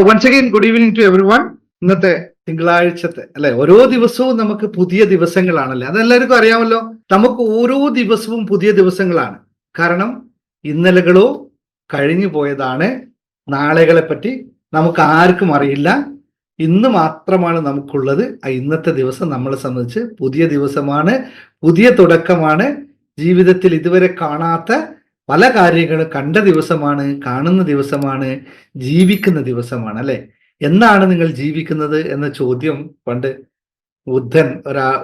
Once again good evening to everyone. ഇന്നത്തെ തിങ്കളാഴ്ചത്തെ അല്ലെ, ഓരോ ദിവസവും നമുക്ക് പുതിയ ദിവസങ്ങളാണല്ലേ, അതെല്ലാവർക്കും അറിയാമല്ലോ. നമുക്ക് ഓരോ ദിവസവും പുതിയ ദിവസങ്ങളാണ്. കാരണം ഇന്നലകളോ കഴിഞ്ഞു പോയതാണ്. നാളെകളെ പറ്റി നമുക്ക് ആർക്കും അറിയില്ല. ഇന്ന് മാത്രമാണ് നമുക്കുള്ളത്. ഇന്നത്തെ ദിവസം നമ്മളെ സംബന്ധിച്ച് പുതിയ ദിവസമാണ്, പുതിയ തുടക്കമാണ്. ജീവിതത്തിൽ ഇതുവരെ കാണാത്ത പല കാര്യങ്ങളും കണ്ട ദിവസമാണ്, കാണുന്ന ദിവസമാണ്, ജീവിക്കുന്ന ദിവസമാണ് അല്ലെ. എന്നാണ് നിങ്ങൾ ജീവിക്കുന്നത് എന്ന ചോദ്യം പണ്ട് ബുദ്ധൻ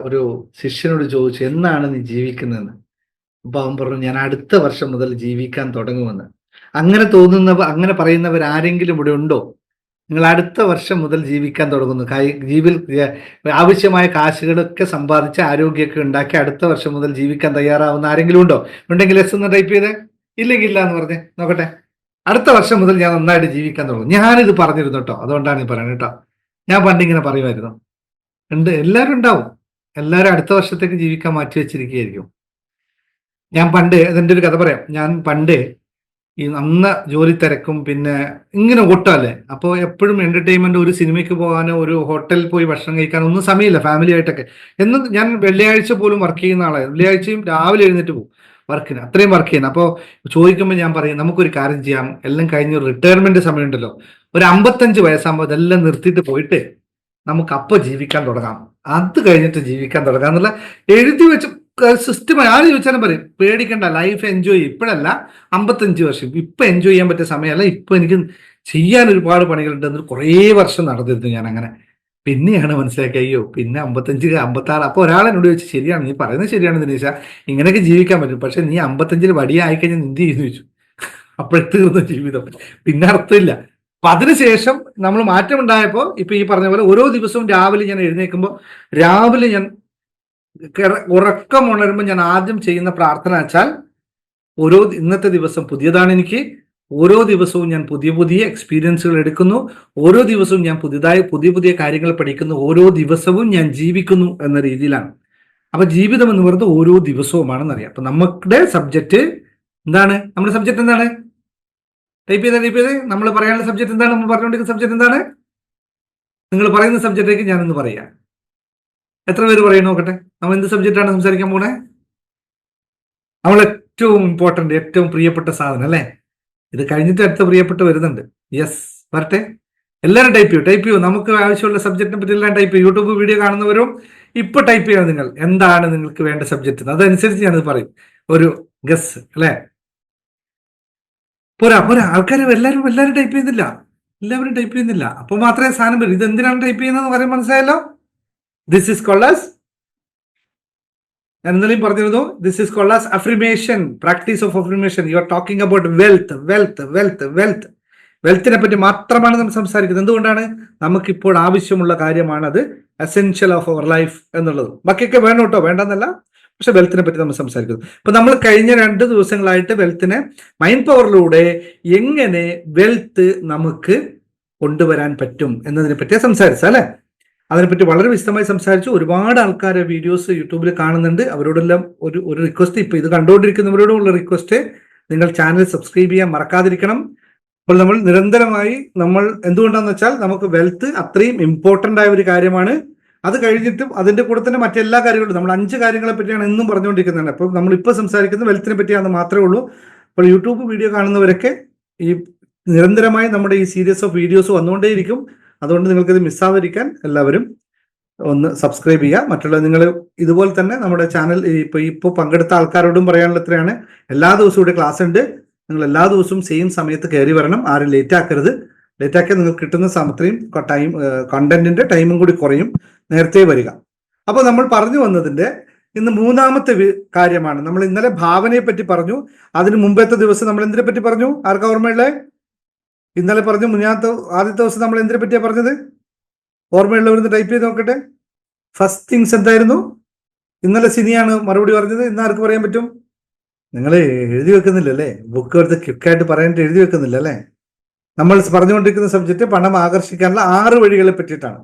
ഒരു ശിഷ്യനോട് ചോദിച്ചു, എന്നാണ് നീ ജീവിക്കുന്നതെന്ന്. അപ്പൊ അവൻ പറഞ്ഞു, ഞാൻ അടുത്ത വർഷം മുതൽ ജീവിക്കാൻ തുടങ്ങുമെന്ന്. അങ്ങനെ അങ്ങനെ പറയുന്നവർ ആരെങ്കിലും ഇവിടെ ഉണ്ടോ? നിങ്ങൾ അടുത്ത വർഷം മുതൽ ജീവിക്കാൻ തുടങ്ങുന്നു, ആവശ്യമായ കാശുകളൊക്കെ സമ്പാദിച്ച് ആരോഗ്യമൊക്കെ ഉണ്ടാക്കി അടുത്ത വർഷം മുതൽ ജീവിക്കാൻ തയ്യാറാവുന്ന ആരെങ്കിലും ഉണ്ടോ? ഉണ്ടെങ്കിൽ എസ് എന്ന് ടൈപ്പ് ചെയ്തേ, ഇല്ലെങ്കിൽ ഇല്ല എന്ന് പറഞ്ഞേ നോക്കട്ടെ. അടുത്ത വർഷം മുതൽ ഞാൻ നന്നായിട്ട് ജീവിക്കാൻ തുടങ്ങും. ഞാനിത് പറഞ്ഞിരുന്നു കേട്ടോ, അതുകൊണ്ടാണ് ഈ പറയുന്നത് കേട്ടോ. ഞാൻ പണ്ടിങ്ങനെ പറയുമായിരുന്നു. എല്ലാവരും ഉണ്ടാവും, എല്ലാവരും അടുത്ത വർഷത്തേക്ക് ജീവിക്കാൻ മാറ്റി വെച്ചിരിക്കുകയായിരിക്കും. ഞാൻ പണ്ട് അതിൻ്റെ ഒരു കഥ പറയാം. ഞാൻ പണ്ട് ഈ അന്ന ജോലി തിരക്കും പിന്നെ ഇങ്ങനെ ഓട്ടമല്ലേ, അപ്പോൾ എപ്പോഴും എന്റർടൈൻമെന്റ്, ഒരു സിനിമയ്ക്ക് പോകാനോ ഒരു ഹോട്ടലിൽ പോയി ഭക്ഷണം കഴിക്കാനോ ഒന്നും സമയമില്ല ഫാമിലി ആയിട്ടൊക്കെ. എന്നും ഞാൻ വെള്ളിയാഴ്ച പോലും വർക്ക് ചെയ്യുന്ന ആളാണ്. വെള്ളിയാഴ്ചയും രാവിലെ എഴുന്നേറ്റ് പോകും വർക്കിന്, അത്രയും വർക്ക് ചെയ്യുന്നത്. അപ്പോൾ ചോദിക്കുമ്പോൾ ഞാൻ പറയും, നമുക്കൊരു കാര്യം ചെയ്യാം, എല്ലാം കഴിഞ്ഞ് റിട്ടയർമെന്റ് സമയമുണ്ടല്ലോ, ഒരു 55 വയസ്സാകുമ്പോൾ ഇതെല്ലാം നിർത്തിയിട്ട് പോയിട്ട് നമുക്ക് അപ്പോൾ ജീവിക്കാൻ തുടങ്ങാം, അത് കഴിഞ്ഞിട്ട് ജീവിക്കാൻ തുടങ്ങാം എന്നുള്ള എഴുതി വെച്ച് സിസ്റ്റമായി ആര് ചോദിച്ചാലും പറയും, പേടിക്കണ്ട, ലൈഫ് എൻജോയ് ചെയ്യും. ഇപ്പോഴല്ല, 55 വർഷം ഇപ്പൊ എൻജോയ് ചെയ്യാൻ പറ്റിയ സമയമല്ല, ഇപ്പൊ എനിക്ക് ചെയ്യാൻ ഒരുപാട് പണികളുണ്ട് എന്ന് കുറേ വർഷം നടന്നിരുന്നു ഞാൻ അങ്ങനെ. പിന്നെയാണ് മനസ്സിലാക്കി, അയ്യോ പിന്നെ 55 56. അപ്പൊ ഒരാളെന്നോട് ചോദിച്ചു, ശരിയാണ് നീ പറയുന്നത്, ശരിയാണ് ദിനേശ, ഇങ്ങനെയൊക്കെ ജീവിക്കാൻ പറ്റും, പക്ഷെ നീ 55 വടിയായി കഴിഞ്ഞാൽ എന്ത് ചെയ്യുന്നു ചോദിച്ചു. അപ്പോഴത്തെ ജീവിതം പിന്നെ അർത്ഥമില്ല. അപ്പൊ അതിനുശേഷം നമ്മൾ മാറ്റം ഉണ്ടായപ്പോ ഇപ്പൊ ഈ പറഞ്ഞ പോലെ ഓരോ ദിവസവും രാവിലെ ഞാൻ എഴുന്നേൽക്കുമ്പോൾ, രാവിലെ ഞാൻ ഉറക്കം ഉണരുമ്പോൾ ഞാൻ ആദ്യം ചെയ്യുന്ന പ്രാർത്ഥന വെച്ചാൽ, ഇന്നത്തെ ദിവസം പുതിയതാണ് എനിക്ക്, ഓരോ ദിവസവും ഞാൻ പുതിയ പുതിയ എക്സ്പീരിയൻസുകൾ എടുക്കുന്നു, ഓരോ ദിവസവും ഞാൻ പുതിയ പുതിയ കാര്യങ്ങൾ പഠിക്കുന്നു, ഓരോ ദിവസവും ഞാൻ ജീവിക്കുന്നു എന്ന രീതിയിലാണ്. അപ്പൊ ജീവിതം എന്ന് പറയുന്നത് ഓരോ ദിവസവുമാണെന്നറിയാം. അപ്പൊ നമ്മുടെ സബ്ജക്റ്റ് എന്താണ്? നമ്മുടെ സബ്ജക്റ്റ് എന്താണ്? ടൈപ്പ് ചെയ്ത് നമ്മൾ പറയാനുള്ള സബ്ജക്റ്റ് എന്താണ്? നമ്മൾ പറഞ്ഞുകൊണ്ടിരിക്കുന്ന സബ്ജക്റ്റ് എന്താണ്? നിങ്ങൾ പറയുന്ന സബ്ജക്റ്റിലേക്ക് ഞാനൊന്ന് പറയാം. എത്ര പേര് പറയും നോക്കട്ടെ. നമ്മൾ എന്ത് സബ്ജക്റ്റാണ് സംസാരിക്കാൻ പോണേ? നമ്മൾ ഏറ്റവും ഇമ്പോർട്ടന്റ്, ഏറ്റവും പ്രിയപ്പെട്ട സാധനം അല്ലേ. ഇത് കഴിഞ്ഞിട്ട് അടുത്ത പ്രിയപ്പെട്ട വരുന്നുണ്ട്. യെസ്, വരട്ടെ. എല്ലാവരും ടൈപ്പ് ചെയ്യൂ. നമുക്ക് ആവശ്യമുള്ള സബ്ജക്റ്റിനെ പറ്റി എല്ലാം ടൈപ്പ് ചെയ്യും. യൂട്യൂബ് വീഡിയോ കാണുന്നവരും ഇപ്പൊ ടൈപ്പ് ചെയ്യണം നിങ്ങൾ, എന്താണ് നിങ്ങൾക്ക് വേണ്ട സബ്ജക്റ്റ്, അതനുസരിച്ച് ഞാനത് പറയും. ഒരു ഗസ് അല്ലെ. പോരാ ആൾക്കാർ എല്ലാവരും ടൈപ്പ് ചെയ്യുന്നില്ല. എല്ലാവരും ടൈപ്പ് ചെയ്യുന്നില്ല, അപ്പൊ മാത്രമേ സാധനം വരും. ഇത് എന്തിനാണ് ടൈപ്പ് ചെയ്യുന്നത് പറയാൻ മനസ്സിലായല്ലോ. ദിസ് ഈസ് കോൾഡ് ആസ്, ഞാൻ ഇന്നലെയും പറഞ്ഞിരുന്നു, this is called as affirmation, practice of affirmation. You are talking about വെൽത്തിനെ പറ്റി മാത്രമാണ് നമ്മൾ സംസാരിക്കുന്നത്. എന്തുകൊണ്ടാണ്? നമുക്കിപ്പോൾ ആവശ്യമുള്ള കാര്യമാണ് അത്, എസെൻഷ്യൽ ഓഫ് അവർ ലൈഫ് എന്നുള്ളത്. ബാക്കിയൊക്കെ വേണം കേട്ടോ, വേണ്ടെന്നല്ല, പക്ഷെ വെൽത്തിനെ പറ്റി നമ്മൾ സംസാരിക്കുന്നു. ഇപ്പൊ നമ്മൾ കഴിഞ്ഞ 2 ദിവസങ്ങളായിട്ട് വെൽത്തിനെ മൈൻഡ് പവറിലൂടെ എങ്ങനെ വെൽത്ത് നമുക്ക് കൊണ്ടുവരാൻ പറ്റും എന്നതിനെ പറ്റിയാണ് സംസാരിച്ചത് അല്ലെ. അതിനെപ്പറ്റി വളരെ വിശദമായി സംസാരിച്ചു. ഒരുപാട് ആൾക്കാർ വീഡിയോസ് യൂട്യൂബിൽ കാണുന്നുണ്ട്. അവരോടെല്ലാം ഒരു റിക്വസ്റ്റ്, ഇപ്പൊ ഇത് കണ്ടുകൊണ്ടിരിക്കുന്നവരോടുള്ള റിക്വസ്റ്റ്, നിങ്ങൾ ചാനൽ സബ്സ്ക്രൈബ് ചെയ്യാൻ മറക്കാതിരിക്കണം. അപ്പോൾ നമ്മൾ നിരന്തരമായി എന്തുകൊണ്ടാന്ന് വെച്ചാൽ, നമുക്ക് വെൽത്ത് അത്രയും ഇമ്പോർട്ടന്റ് ആയ ഒരു കാര്യമാണ്. അത് കഴിഞ്ഞിട്ടും അതിന്റെ കൂടെ തന്നെ മറ്റെല്ലാ കാര്യങ്ങളും, നമ്മൾ 5 കാര്യങ്ങളെ പറ്റിയാണ് എന്നും പറഞ്ഞുകൊണ്ടിരിക്കുന്നത്. അപ്പോൾ നമ്മളിപ്പോൾ സംസാരിക്കുന്നത് വെൽത്തിനെ പറ്റിയാണെന്ന് മാത്രമേ ഉള്ളൂ. അപ്പോൾ യൂട്യൂബ് വീഡിയോ കാണുന്നവരൊക്കെ ഈ നിരന്തരമായി നമ്മുടെ ഈ സീരീസ് ഓഫ് വീഡിയോസ് വന്നുകൊണ്ടേയിരിക്കും. അതുകൊണ്ട് നിങ്ങൾക്കിത് മിസ്സാവാതിരിക്കാൻ എല്ലാവരും ഒന്ന് സബ്സ്ക്രൈബ് ചെയ്യുക. മറ്റുള്ള നിങ്ങൾ ഇതുപോലെ തന്നെ നമ്മുടെ ചാനൽ ഇപ്പോൾ പങ്കെടുത്ത ആൾക്കാരോടും പറയാനുള്ള എത്രയാണ്, എല്ലാ ദിവസവും ഇവിടെ ക്ലാസ് ഉണ്ട്. നിങ്ങൾ എല്ലാ ദിവസവും സെയിം സമയത്ത് കയറി വരണം. ആരും ലേറ്റ് ആക്കരുത്. ലേറ്റ് ആക്കിയാൽ നിങ്ങൾക്ക് കിട്ടുന്ന സമയത്തെയും കണ്ടന്റിന്റെ ടൈമും കൂടി കുറയും. നേരത്തെ വരിക. അപ്പോൾ നമ്മൾ പറഞ്ഞു വന്നതിന്റെ ഇന്ന് 3ാമത്തെ കാര്യമാണ്. നമ്മൾ ഇന്നലെ ഭാവനയെ പറ്റി പറഞ്ഞു. അതിന് മുമ്പത്തെ ദിവസം നമ്മൾ എന്തിനെ പറ്റി പറഞ്ഞു? ആർക്കാ ഓർമ്മയുള്ളേ? ഇന്നലെ പറഞ്ഞു. ആദ്യത്തെ ദിവസം നമ്മൾ എന്തിനെ പറ്റിയാ പറഞ്ഞത്? ഓർമ്മയുള്ളവരുന്ന് ടൈപ്പ് ചെയ്ത് നോക്കട്ടെ. ഫസ്റ്റ് തിങ്സ് എന്തായിരുന്നു? ഇന്നലെ സിനിയാണ് മറുപടി പറഞ്ഞത്. ഇന്ന് ആർക്ക് പറയാൻ പറ്റും? നിങ്ങൾ എഴുതി വെക്കുന്നില്ലല്ലേ, ബുക്ക് എടുത്ത് ക്വിക്കായിട്ട് പറയാനായിട്ട് എഴുതി വെക്കുന്നില്ല അല്ലേ. നമ്മൾ പറഞ്ഞുകൊണ്ടിരിക്കുന്ന സബ്ജക്റ്റ് പണം ആകർഷിക്കാനുള്ള 6 വഴികളെ പറ്റിയിട്ടാണ്.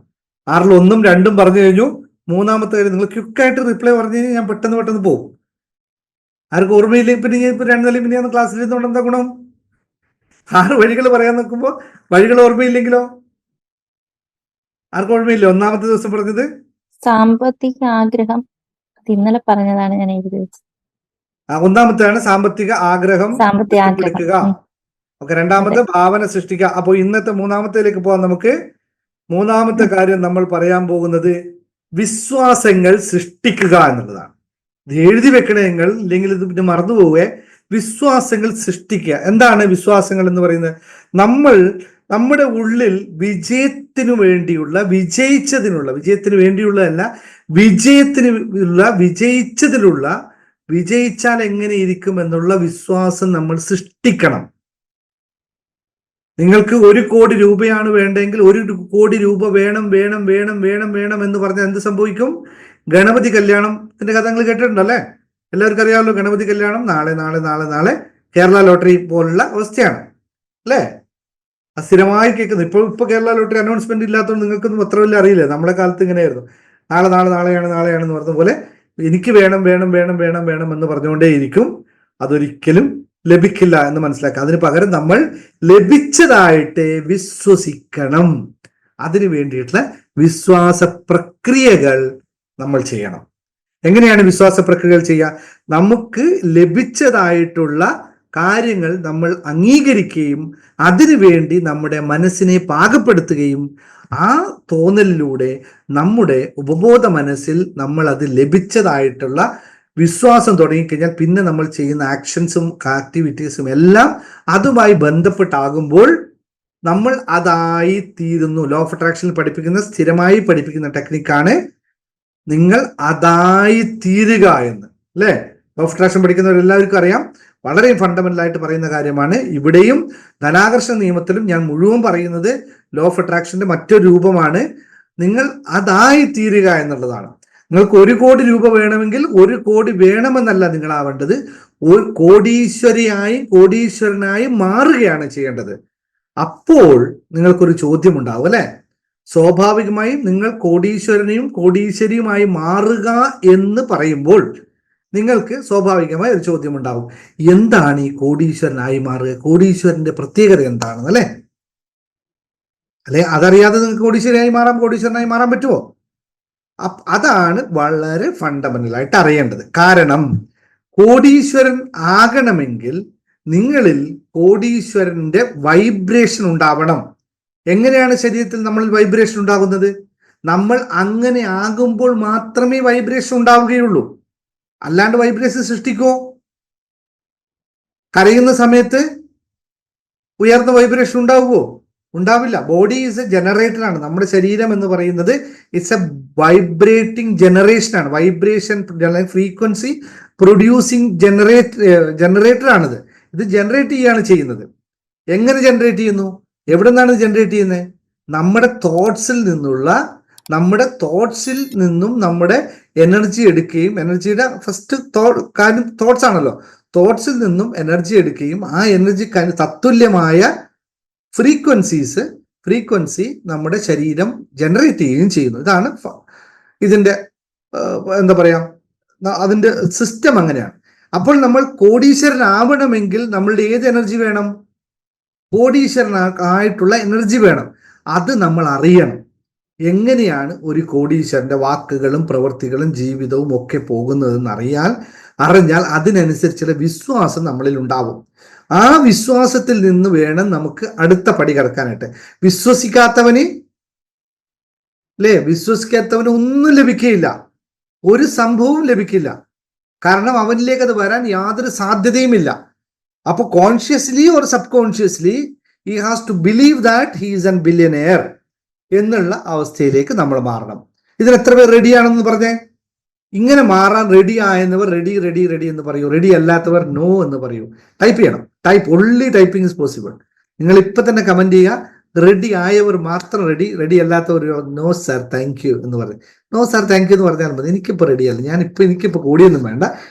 6ൽ 1ഉം 2ഉം പറഞ്ഞു കഴിഞ്ഞു. 3ാമത്തെ കാര്യം നിങ്ങൾ ക്വിക്കായിട്ട് റിപ്ലൈ പറഞ്ഞു കഴിഞ്ഞാൽ ഞാൻ പെട്ടെന്ന് പോകും. ആർക്കും ഓർമ്മയില്ലെങ്കിൽ പിന്നെ ഇപ്പൊ 2 നിലയും പിന്നെ ക്ലാസ്സിൽ ഇരുന്നുകൊണ്ട് എന്താ ഗുണം? 6 വഴികൾ പറയാൻ നോക്കുമ്പോൾ വഴികൾ ഓർമ്മയില്ലെങ്കിലോ ആർക്കും ഓർമ്മയില്ല ഒന്നാമത്തെ ദിവസം പറഞ്ഞത്? സാമ്പത്തിക ആഗ്രഹം. അത് ഇന്നലെ പറഞ്ഞതാണ് ഞാൻ എഴുതി വെച്ചത്. ഒന്നാമത്തെയാണ് സാമ്പത്തിക ആഗ്രഹം സാമ്പത്തിക ആഗ്രഹം. കെട്ടിപ്പടുക്കുക. ഓക്കെ, രണ്ടാമത്തെ ഭാവന സൃഷ്ടിക്കുക. അപ്പോൾ ഇന്നത്തെ മൂന്നാമത്തേലേക്ക് പോകാം നമുക്ക്. മൂന്നാമത്തെ കാര്യം നമ്മൾ പറയാൻ പോകുന്നത് വിശ്വാസങ്ങൾ സൃഷ്ടിക്കുക എന്നുള്ളതാണ്. ഇത് എഴുതി വെക്കണേ നിങ്ങൾ, ഇല്ലെങ്കിൽ ഇത് പിന്നെ മറന്നു പോവേ. വിശ്വാസങ്ങൾ സൃഷ്ടിക്കുക. എന്താണ് വിശ്വാസങ്ങൾ എന്ന് പറയുന്നത്? നമ്മൾ നമ്മുടെ ഉള്ളിൽ വിജയത്തിനു വേണ്ടിയുള്ള, വിജയത്തിന് വേണ്ടിയുള്ളതല്ല, വിജയിച്ചതിലുള്ള, വിജയിച്ചാൽ എങ്ങനെ ഇരിക്കും എന്നുള്ള വിശ്വാസം നമ്മൾ സൃഷ്ടിക്കണം. നിങ്ങൾക്ക് 1 കോടി രൂപയാണ് വേണ്ടെങ്കിൽ 1 കോടി രൂപ വേണം വേണം വേണം വേണം വേണം എന്ന് പറഞ്ഞാൽ എന്ത് സംഭവിക്കും? ഗണപതി കല്യാണത്തിന്റെ കഥ നിങ്ങൾ കേട്ടിട്ടുണ്ടല്ലേ? എല്ലാവർക്കും അറിയാമല്ലോ. ഗണപതി കല്യാണം നാളെ നാളെ നാളെ നാളെ, കേരള ലോട്ടറി പോലുള്ള അവസ്ഥയാണ് അല്ലേ? സ്ഥിരമായി കേൾക്കുന്നത്. ഇപ്പൊ കേരള ലോട്ടറി അനൗൺസ്മെന്റ് ഇല്ലാത്തതുകൊണ്ട് നിങ്ങൾക്കൊന്നും അത്ര വലിയ അറിയില്ല. നമ്മുടെ കാലത്ത് ഇങ്ങനെയായിരുന്നു. നാളെ നാളെ നാളെയാണെന്ന് പറഞ്ഞ പോലെ എനിക്ക് വേണം വേണം വേണം വേണം വേണം എന്ന് പറഞ്ഞുകൊണ്ടേയിരിക്കും. അതൊരിക്കലും ലഭിക്കില്ല എന്ന് മനസ്സിലാക്കുക. അതിന് പകരം നമ്മൾ ലഭിച്ചതായിട്ട് വിശ്വസിക്കണം. അതിനു വേണ്ടിയിട്ടുള്ള വിശ്വാസ പ്രക്രിയകൾ നമ്മൾ ചെയ്യണം. എങ്ങനെയാണ് വിശ്വാസ പ്രക്രിയകൾ ചെയ്യുക? നമുക്ക് ലഭിച്ചതായിട്ടുള്ള കാര്യങ്ങൾ നമ്മൾ അംഗീകരിക്കുകയും അതിനുവേണ്ടി നമ്മുടെ മനസ്സിനെ പാകപ്പെടുത്തുകയും ആ തോന്നലിലൂടെ നമ്മുടെ ഉപബോധ മനസ്സിൽ നമ്മൾ അത് ലഭിച്ചതായിട്ടുള്ള വിശ്വാസം തുടങ്ങിക്കഴിഞ്ഞാൽ പിന്നെ നമ്മൾ ചെയ്യുന്ന ആക്ഷൻസും ആക്ടിവിറ്റീസും എല്ലാം അതുമായി ബന്ധപ്പെട്ടാകുമ്പോൾ നമ്മൾ അതായി തീരുന്നു. ലോ ഓഫ് അട്രാക്ഷനിൽ പഠിപ്പിക്കുന്ന, സ്ഥിരമായി പഠിപ്പിക്കുന്ന ടെക്നിക്കാണ് നിങ്ങൾ അതായി തീരുക എന്ന്, അല്ലേ? ലോ ഓഫ് അട്രാക്ഷൻ പഠിക്കുന്നവരെല്ലാവർക്കും അറിയാം. വളരെ ഫണ്ടമെന്റൽ ആയിട്ട് പറയുന്ന കാര്യമാണ്. ഇവിടെയും ധനാകർഷണ നിയമത്തിലും ഞാൻ മുഴുവൻ പറയുന്നത് ലോ ഓഫ് അട്രാക്ഷന്റെ മറ്റൊരു രൂപമാണ്. നിങ്ങൾ അതായി തീരുക എന്നുള്ളതാണ്. നിങ്ങൾക്ക് 1 കോടി രൂപ വേണമെങ്കിൽ 1 കോടി വേണമെന്നല്ല നിങ്ങളാവേണ്ടത്, ഒരു കോടീശ്വരനായി മാറുകയാണ് ചെയ്യേണ്ടത്. അപ്പോൾ നിങ്ങൾക്കൊരു ചോദ്യം ഉണ്ടാവും, അല്ലെ? സ്വാഭാവികമായും നിങ്ങൾ കോടീശ്വരിയുമായി മാറുക എന്ന് പറയുമ്പോൾ നിങ്ങൾക്ക് സ്വാഭാവികമായ ഒരു ചോദ്യം ഉണ്ടാവും, എന്താണ് ഈ കോടീശ്വരനായി മാറുക? കോടീശ്വരന്റെ പ്രത്യേകത എന്താണെന്ന്, അല്ലെ? അതറിയാതെ നിങ്ങൾക്ക് കോടീശ്വരനായി മാറാൻ പറ്റുമോ? അതാണ് വളരെ ഫണ്ടമെന്റൽ ആയിട്ട് അറിയേണ്ടത്. കാരണം കോടീശ്വരൻ ആകണമെങ്കിൽ നിങ്ങളിൽ കോടീശ്വരന്റെ വൈബ്രേഷൻ ഉണ്ടാവണം. എങ്ങനെയാണ് ശരീരത്തിൽ നമ്മളിൽ വൈബ്രേഷൻ ഉണ്ടാകുന്നത്? നമ്മൾ അങ്ങനെ ആകുമ്പോൾ മാത്രമേ വൈബ്രേഷൻ ഉണ്ടാവുകയുള്ളൂ. അല്ലാണ്ട് വൈബ്രേഷൻ സൃഷ്ടിക്കോ? കരയുന്ന സമയത്ത് ഉയർന്ന വൈബ്രേഷൻ ഉണ്ടാവുമോ? ഉണ്ടാവില്ല. ബോഡി ഈസ് എ ജനറേറ്റർ ആണ്. നമ്മുടെ ശരീരം എന്ന് പറയുന്നത് ഇറ്റ്സ് എ വൈബ്രേറ്റിംഗ് ജനറേഷൻ ആണ്. വൈബ്രേഷൻ ഫ്രീക്വൻസി പ്രൊഡ്യൂസിങ് ജനറേറ്റർ ആണിത്. ഇത് ജനറേറ്റ് ചെയ്യാണ് ചെയ്യുന്നത്. എങ്ങനെ ജനറേറ്റ് ചെയ്യുന്നു? എവിടെ നിന്നാണ് ജനറേറ്റ് ചെയ്യുന്നത്? നമ്മുടെ തോട്ട്സിൽ നിന്നും നമ്മുടെ എനർജി എടുക്കുകയും, എനർജിയുടെ ഫസ്റ്റ് കാര്യം തോട്ട്സ് ആണല്ലോ. തോട്ട്സിൽ നിന്നും എനർജി എടുക്കുകയും ആ എനർജി തത്തുല്യമായ ഫ്രീക്വൻസി നമ്മുടെ ശരീരം ജനറേറ്റ് ചെയ്യുകയും ചെയ്യുന്നു. ഇതാണ് ഇതിന്റെ എന്താ പറയാ, അതിന്റെ സിസ്റ്റം അങ്ങനെയാണ്. അപ്പോൾ നമ്മൾ കോടീശ്വരനാവണമെങ്കിൽ നമ്മളുടെ ഏത് എനർജി വേണം? കോടീശ്വരനായിട്ടുള്ള എനർജി വേണം. അത് നമ്മൾ അറിയണം. എങ്ങനെയാണ് ഒരു കോടീശ്വരന്റെ വാക്കുകളും പ്രവൃത്തികളും ജീവിതവും ഒക്കെ പോകുന്നതെന്ന് അറിഞ്ഞാൽ അതിനനുസരിച്ചുള്ള വിശ്വാസം നമ്മളിൽ ഉണ്ടാവും. ആ വിശ്വാസത്തിൽ നിന്ന് വേണം നമുക്ക് അടുത്ത പടി കടക്കാനായിട്ട്. വിശ്വസിക്കാത്തവന് ഒന്നും ലഭിക്കുകയില്ല, ഒരു സംഭവവും ലഭിക്കില്ല. കാരണം അവനിലേക്ക് അത് വരാൻ യാതൊരു സാധ്യതയുമില്ല. അപ്പൊ consciously or subconsciously he has to believe that he is an billionaire എന്നുള്ള അവസ്ഥയിലേക്ക് നമ്മൾ മാറണം. ഇതിന് എത്ര പേർ റെഡിയാണെന്ന് പറഞ്ഞേ? ഇങ്ങനെ മാറാൻ റെഡി ആയെന്നവർ റെഡി എന്ന് പറയൂ. റെഡി അല്ലാത്തവർ നോ എന്ന് പറയൂ. ടൈപ്പ് ചെയ്യണം. Only typing is possible. നിങ്ങൾ ഇപ്പൊ തന്നെ കമന്റ് ചെയ്യുക. റെഡി ആയവർ മാത്രം റെഡി അല്ലാത്തവർ നോ സാർ താങ്ക് യു എന്ന് പറയും. നോ സാർ താങ്ക് യു എന്ന് പറഞ്ഞാൽ മതി. എനിക്കിപ്പോൾ റെഡിയല്ല, എനിക്കിപ്പോൾ കൂടിയൊന്നും വേണ്ട,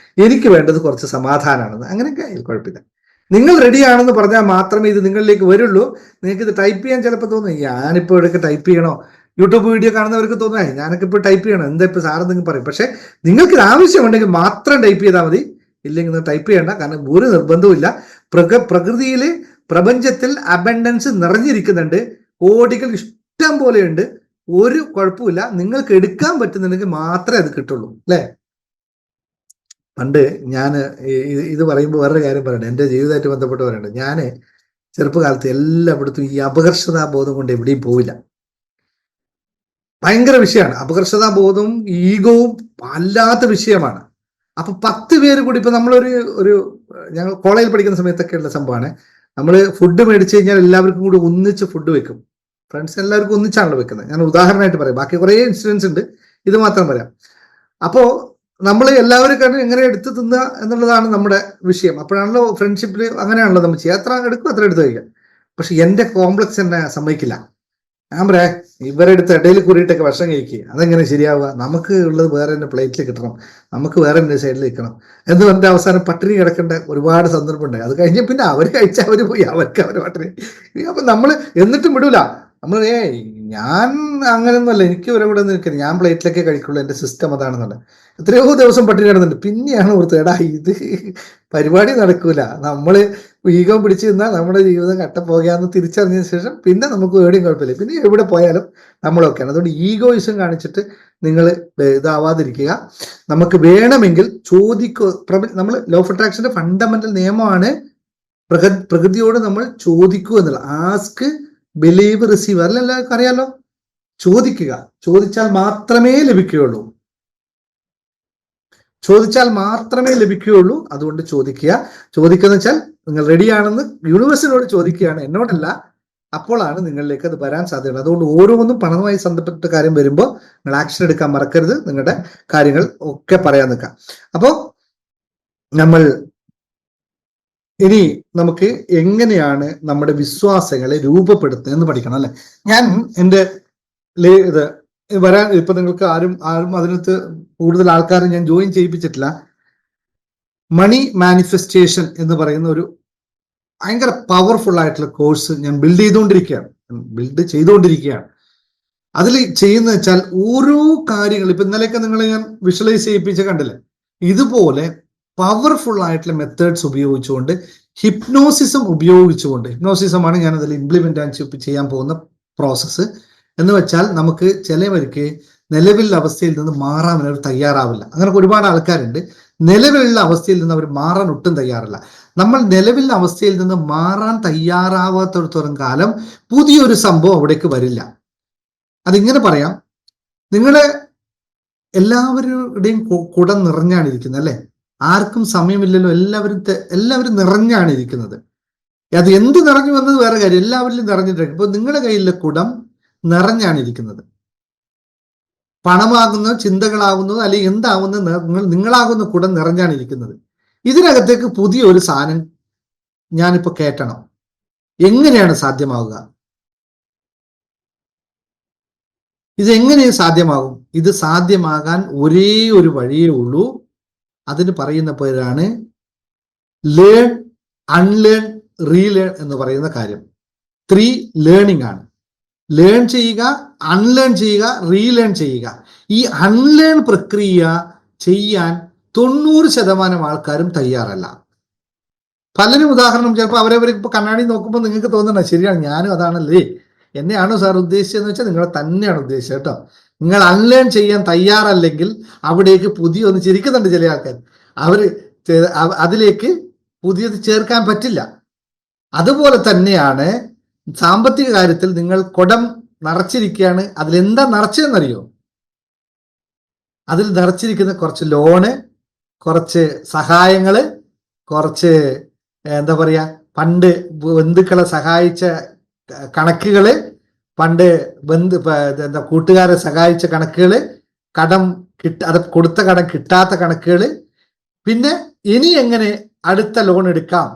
എനിക്ക് വേണ്ടത് കുറച്ച് സമാധാനമാണെന്ന്. അങ്ങനെയൊക്കെ കുഴപ്പമില്ല. നിങ്ങൾ റെഡിയാണെന്ന് പറഞ്ഞാൽ മാത്രമേ ഇത് നിങ്ങളിലേക്ക് വരുള്ളൂ. നിങ്ങൾക്ക് ഇത് ടൈപ്പ് ചെയ്യാൻ ചിലപ്പോൾ തോന്നും, ഞാനിപ്പോൾ ഇവിടെയൊക്കെ ടൈപ്പ് ചെയ്യണോ? യൂട്യൂബ് വീഡിയോ കാണുന്നവർക്ക് തോന്നുക ഞാനൊക്കെ ഇപ്പോൾ ടൈപ്പ് ചെയ്യണം, എന്താ ഇപ്പോൾ സാറെന്തെങ്കിലും പറയും. പക്ഷെ നിങ്ങൾക്ക് ഇത് ആവശ്യമുണ്ടെങ്കിൽ മാത്രം ടൈപ്പ് ചെയ്താൽ മതി, ഇല്ലെങ്കിൽ ടൈപ്പ് ചെയ്യണ്ട. കാരണം ഒരു നിർബന്ധവും ഇല്ല. പ്രകൃതിയിൽ, പ്രപഞ്ചത്തിൽ അബൻഡൻസ് നിറഞ്ഞിരിക്കുന്നുണ്ട്. കോടികൾ ഇഷ്ടം പോലെയുണ്ട്. ഒരു കുഴപ്പമില്ല, നിങ്ങൾക്ക് എടുക്കാൻ പറ്റുന്നുണ്ടെങ്കിൽ മാത്രമേ അത് കിട്ടുള്ളൂ അല്ലേ. പണ്ട് ഞാൻ ഇത് പറയുമ്പോൾ വേറൊരു കാര്യം പറയണേ, എൻ്റെ ജീവിതമായിട്ട് ബന്ധപ്പെട്ട് പറയണ്ടേ. ഞാൻ ചെറുപ്പകാലത്ത് എല്ലായിടത്തും ഈ അപകർഷതാബോധം കൊണ്ട് എവിടെയും പോവില്ല. ഭയങ്കര വിഷയമാണ് അപകർഷതാബോധവും ഈഗോവും, വല്ലാത്ത വിഷയമാണ്. അപ്പൊ 10 പേര് കൂടി, ഇപ്പൊ നമ്മളൊരു ഞങ്ങൾ കോളേജിൽ പഠിക്കുന്ന സമയത്തൊക്കെ ഉള്ള സംഭവമാണ്, നമ്മൾ ഫുഡ് മേടിച്ചു കഴിഞ്ഞാൽ എല്ലാവർക്കും കൂടി ഒന്നിച്ച് ഫുഡ് വെക്കും. ഫ്രണ്ട്സ് എല്ലാവർക്കും ഒന്നിച്ചാണല്ലോ വെക്കുന്നത്. ഞാൻ ഉദാഹരണമായിട്ട് പറയാം, ബാക്കി കുറേ ഇൻസിഡൻസ് ഉണ്ട്, ഇത് മാത്രം പറയാം. അപ്പോ നമ്മൾ എല്ലാവരും കാരണം എങ്ങനെ എടുത്ത് തിന്നുക എന്നുള്ളതാണ് നമ്മുടെ വിഷയം. അപ്പോഴാണല്ലോ ഫ്രണ്ട്ഷിപ്പിൽ അങ്ങനെയാണല്ലോ നമ്മൾ ചെയ്യുക, എത്ര എടുക്കും അത്ര എടുത്ത് കഴിക്കുക. പക്ഷെ എന്റെ കോംപ്ലക്സ് എന്നെ സമ്മതിക്കില്ല. ഞാൻ പറയാ, ഇവരെടുത്ത് ഇടയിൽ കൂറിയിട്ടൊക്കെ ഭക്ഷണം കഴിക്കുക, അതെങ്ങനെ ശരിയാവുക? നമുക്ക് ഉള്ളത് വേറെ തന്നെ പ്ലേറ്റിൽ കിട്ടണം, നമുക്ക് വേറെ തന്നെ സൈഡിൽ നിൽക്കണം എന്ന് പറഞ്ഞ അവസാനം പട്ടിണി കിടക്കേണ്ട ഒരുപാട് സന്ദർഭം ഉണ്ടായി. അത് കഴിഞ്ഞ് പിന്നെ അവർ കഴിച്ചാൽ അവർ പോയി, അവർക്ക് അവർ പട്ടിണി. അപ്പൊ നമ്മൾ എന്നിട്ടും വിടൂല. നമ്മൾ ഞാൻ അങ്ങനെയൊന്നുമല്ല, എനിക്ക് ഇവരെ കൂടെ നിൽക്കുന്നത്, ഞാൻ പ്ലേറ്റിലൊക്കെ കഴിക്കുള്ളൂ, എൻ്റെ സിസ്റ്റം അതാണെന്നല്ല. എത്രയോ ദിവസം പട്ടിണി കിടന്നുണ്ട്. പിന്നെയാണ് ഓർത്ത്, എടാ ഇത് പരിപാടി നടക്കൂല, നമ്മള് ഈഗോ പിടിച്ചു നിന്നാൽ നമ്മുടെ ജീവിതം കട്ടപ്പോകാന്ന് തിരിച്ചറിഞ്ഞതിന് ശേഷം പിന്നെ നമുക്ക് എവിടെയും കുഴപ്പമില്ല, പിന്നെ എവിടെ പോയാലും നമ്മളൊക്കെയാണ്. അതുകൊണ്ട് ഈഗോയിസം കാണിച്ചിട്ട് നിങ്ങൾ ഇതാവാതിരിക്കുക. നമുക്ക് വേണമെങ്കിൽ നമ്മൾ ലോ ഓഫ് അട്രാക്ഷന്റെ ഫണ്ടമെന്റൽ നിയമമാണ് പ്രകൃതിയോട് നമ്മൾ ചോദിക്കൂ എന്നുള്ള. ആസ്ക്, ബിലീവ്, റിസീവ്, അല്ല എല്ലാവർക്കും അറിയാലോ. ചോദിക്കുക, ചോദിച്ചാൽ മാത്രമേ ലഭിക്കുകയുള്ളൂ, ചോദിച്ചാൽ മാത്രമേ ലഭിക്കുകയുള്ളൂ. അതുകൊണ്ട് ചോദിക്കുക. ചോദിക്കുക വെച്ചാൽ നിങ്ങൾ റെഡിയാണെന്ന് യൂണിവേഴ്സിനോട് ചോദിക്കുകയാണ്, എന്നോടല്ല. അപ്പോഴാണ് നിങ്ങളിലേക്ക് അത് വരാൻ സാധ്യതയുള്ളത്. അതുകൊണ്ട് ഓരോന്നും പണവുമായി ബന്ധപ്പെട്ട കാര്യം വരുമ്പോൾ നിങ്ങൾ ആക്ഷൻ എടുക്കാൻ മറക്കരുത്, നിങ്ങളുടെ കാര്യങ്ങൾ ഒക്കെ പറയാൻ നിൽക്കാം. അപ്പോൾ നമ്മൾ ഇനി നമുക്ക് എങ്ങനെയാണ് നമ്മുടെ വിശ്വാസങ്ങളെ രൂപപ്പെടുത്തുന്നത് എന്ന് പഠിക്കണം അല്ലെ. ഞാൻ എൻ്റെ ഇത് വരാൻ ഇപ്പൊ നിങ്ങൾക്ക് ആരും അതിനകത്ത് കൂടുതൽ ആൾക്കാരെ ഞാൻ ജോയിൻ ചെയ്യിപ്പിച്ചിട്ടില്ല. മണി മാനിഫെസ്റ്റേഷൻ എന്ന് പറയുന്ന ഒരു ഭയങ്കര പവർഫുൾ ആയിട്ടുള്ള കോഴ്സ് ഞാൻ ബിൽഡ് ചെയ്തുകൊണ്ടിരിക്കുകയാണ്. അതിൽ ചെയ്യുന്ന വെച്ചാൽ ഓരോ കാര്യങ്ങൾ, ഇപ്പൊ ഇന്നലെയൊക്കെ നിങ്ങളെ ഞാൻ വിഷ്വലൈസ് ചെയ്യിപ്പിച്ച് കണ്ടില്ലേ, ഇതുപോലെ പവർഫുൾ ആയിട്ടുള്ള മെത്തേഡ്സ് ഉപയോഗിച്ചുകൊണ്ട്, ഹിപ്നോസിസം ഉപയോഗിച്ചുകൊണ്ട്, ഹിപ്നോസിസമാണ് ഞാൻ അതിൽ ഇംപ്ലിമെന്റ് ചെയ്യാൻ പോകുന്ന പ്രോസസ്സ്. എന്ന് വെച്ചാൽ നമുക്ക് ചിലവർക്ക് നിലവിലുള്ള അവസ്ഥയിൽ നിന്ന് മാറാൻ അവർ തയ്യാറാവില്ല. അങ്ങനെ ഒരുപാട് ആൾക്കാരുണ്ട്, നിലവിലുള്ള അവസ്ഥയിൽ നിന്ന് അവർ മാറാൻ ഒട്ടും തയ്യാറല്ല. നമ്മൾ നിലവിലുള്ള അവസ്ഥയിൽ നിന്ന് മാറാൻ തയ്യാറാവാത്തിടത്തോളം കാലം പുതിയൊരു സംഭവം അവിടേക്ക് വരില്ല. അതിങ്ങനെ പറയാം, നിങ്ങളെ എല്ലാവരുടെയും കുടം നിറഞ്ഞാണ് ഇരിക്കുന്നത് അല്ലെ. ആർക്കും സമയമില്ലല്ലോ, എല്ലാവരും നിറഞ്ഞാണ് ഇരിക്കുന്നത്. അത് എന്ത് നിറഞ്ഞു വന്നത് വേറെ കാര്യം, എല്ലാവരിലും നിറഞ്ഞിട്ടുണ്ട്. ഇപ്പൊ നിങ്ങളുടെ കയ്യിലെ കുടം നിറഞ്ഞാണ് ഇരിക്കുന്നത്. പണമാകുന്നോ ചിന്തകളാകുന്നതോ അല്ലെങ്കിൽ എന്താകുന്ന നിങ്ങളാകുന്ന കുടം നിറഞ്ഞാണ് ഇരിക്കുന്നത്. ഇതിനകത്തേക്ക് പുതിയൊരു സാധനം ഞാനിപ്പോ കേട്ടണം. എങ്ങനെയാണ് സാധ്യമാവുക? ഇതെങ്ങനെ സാധ്യമാകും? ഇത് സാധ്യമാകാൻ ഒരേ ഒരു വഴിയേ ഉള്ളൂ. അതിന് പറയുന്ന പേരാണ് ലേൺ, അൺലേൺ, റീലേൺ എന്ന് പറയുന്ന കാര്യം. 3 ലേണിംഗ് ആണ്. ലേൺ ചെയ്യുക, അൺലേൺ ചെയ്യുക, റീലേൺ ചെയ്യുക. ഈ അൺലേൺ പ്രക്രിയ ചെയ്യാൻ 90% ആൾക്കാരും തയ്യാറല്ല. പലരും ഉദാഹരണം ചിലപ്പോൾ അവരവർ ഇപ്പൊ കണ്ണാടി നോക്കുമ്പോൾ നിങ്ങൾക്ക് തോന്നണം, ശരിയാണ് ഞാനും അതാണല്ലേ, എന്നെയാണോ സാർ ഉദ്ദേശിച്ചതെന്ന് വെച്ചാൽ നിങ്ങളെ തന്നെയാണ് ഉദ്ദേശിച്ചത് കേട്ടോ. നിങ്ങൾ അൺലേൺ ചെയ്യാൻ തയ്യാറല്ലെങ്കിൽ അവിടേക്ക് പുതിയൊന്ന് ചിരിക്കുന്നുണ്ട് ചില ആൾക്കാർ, അതിലേക്ക് പുതിയത് ചേർക്കാൻ പറ്റില്ല. അതുപോലെ തന്നെയാണ് സാമ്പത്തിക കാര്യത്തിൽ. നിങ്ങൾ കുടം നിറച്ചിരിക്കുകയാണ്, അതിലെന്താ നിറച്ചതെന്നറിയോ? അതിൽ നിറച്ചിരിക്കുന്ന കുറച്ച് ലോണ്, കുറച്ച് സഹായങ്ങള്, കുറച്ച് എന്താ പറയാ, പണ്ട് ബന്ധുക്കളെ സഹായിച്ച കണക്കുകള്, പണ്ട് കൂട്ടുകാരെ സഹായിച്ച കണക്കുകള്, കടം അത് കൊടുത്ത കടം കിട്ടാത്ത കണക്കുകള്, പിന്നെ ഇനി എങ്ങനെ അടുത്ത ലോൺ എടുക്കാം,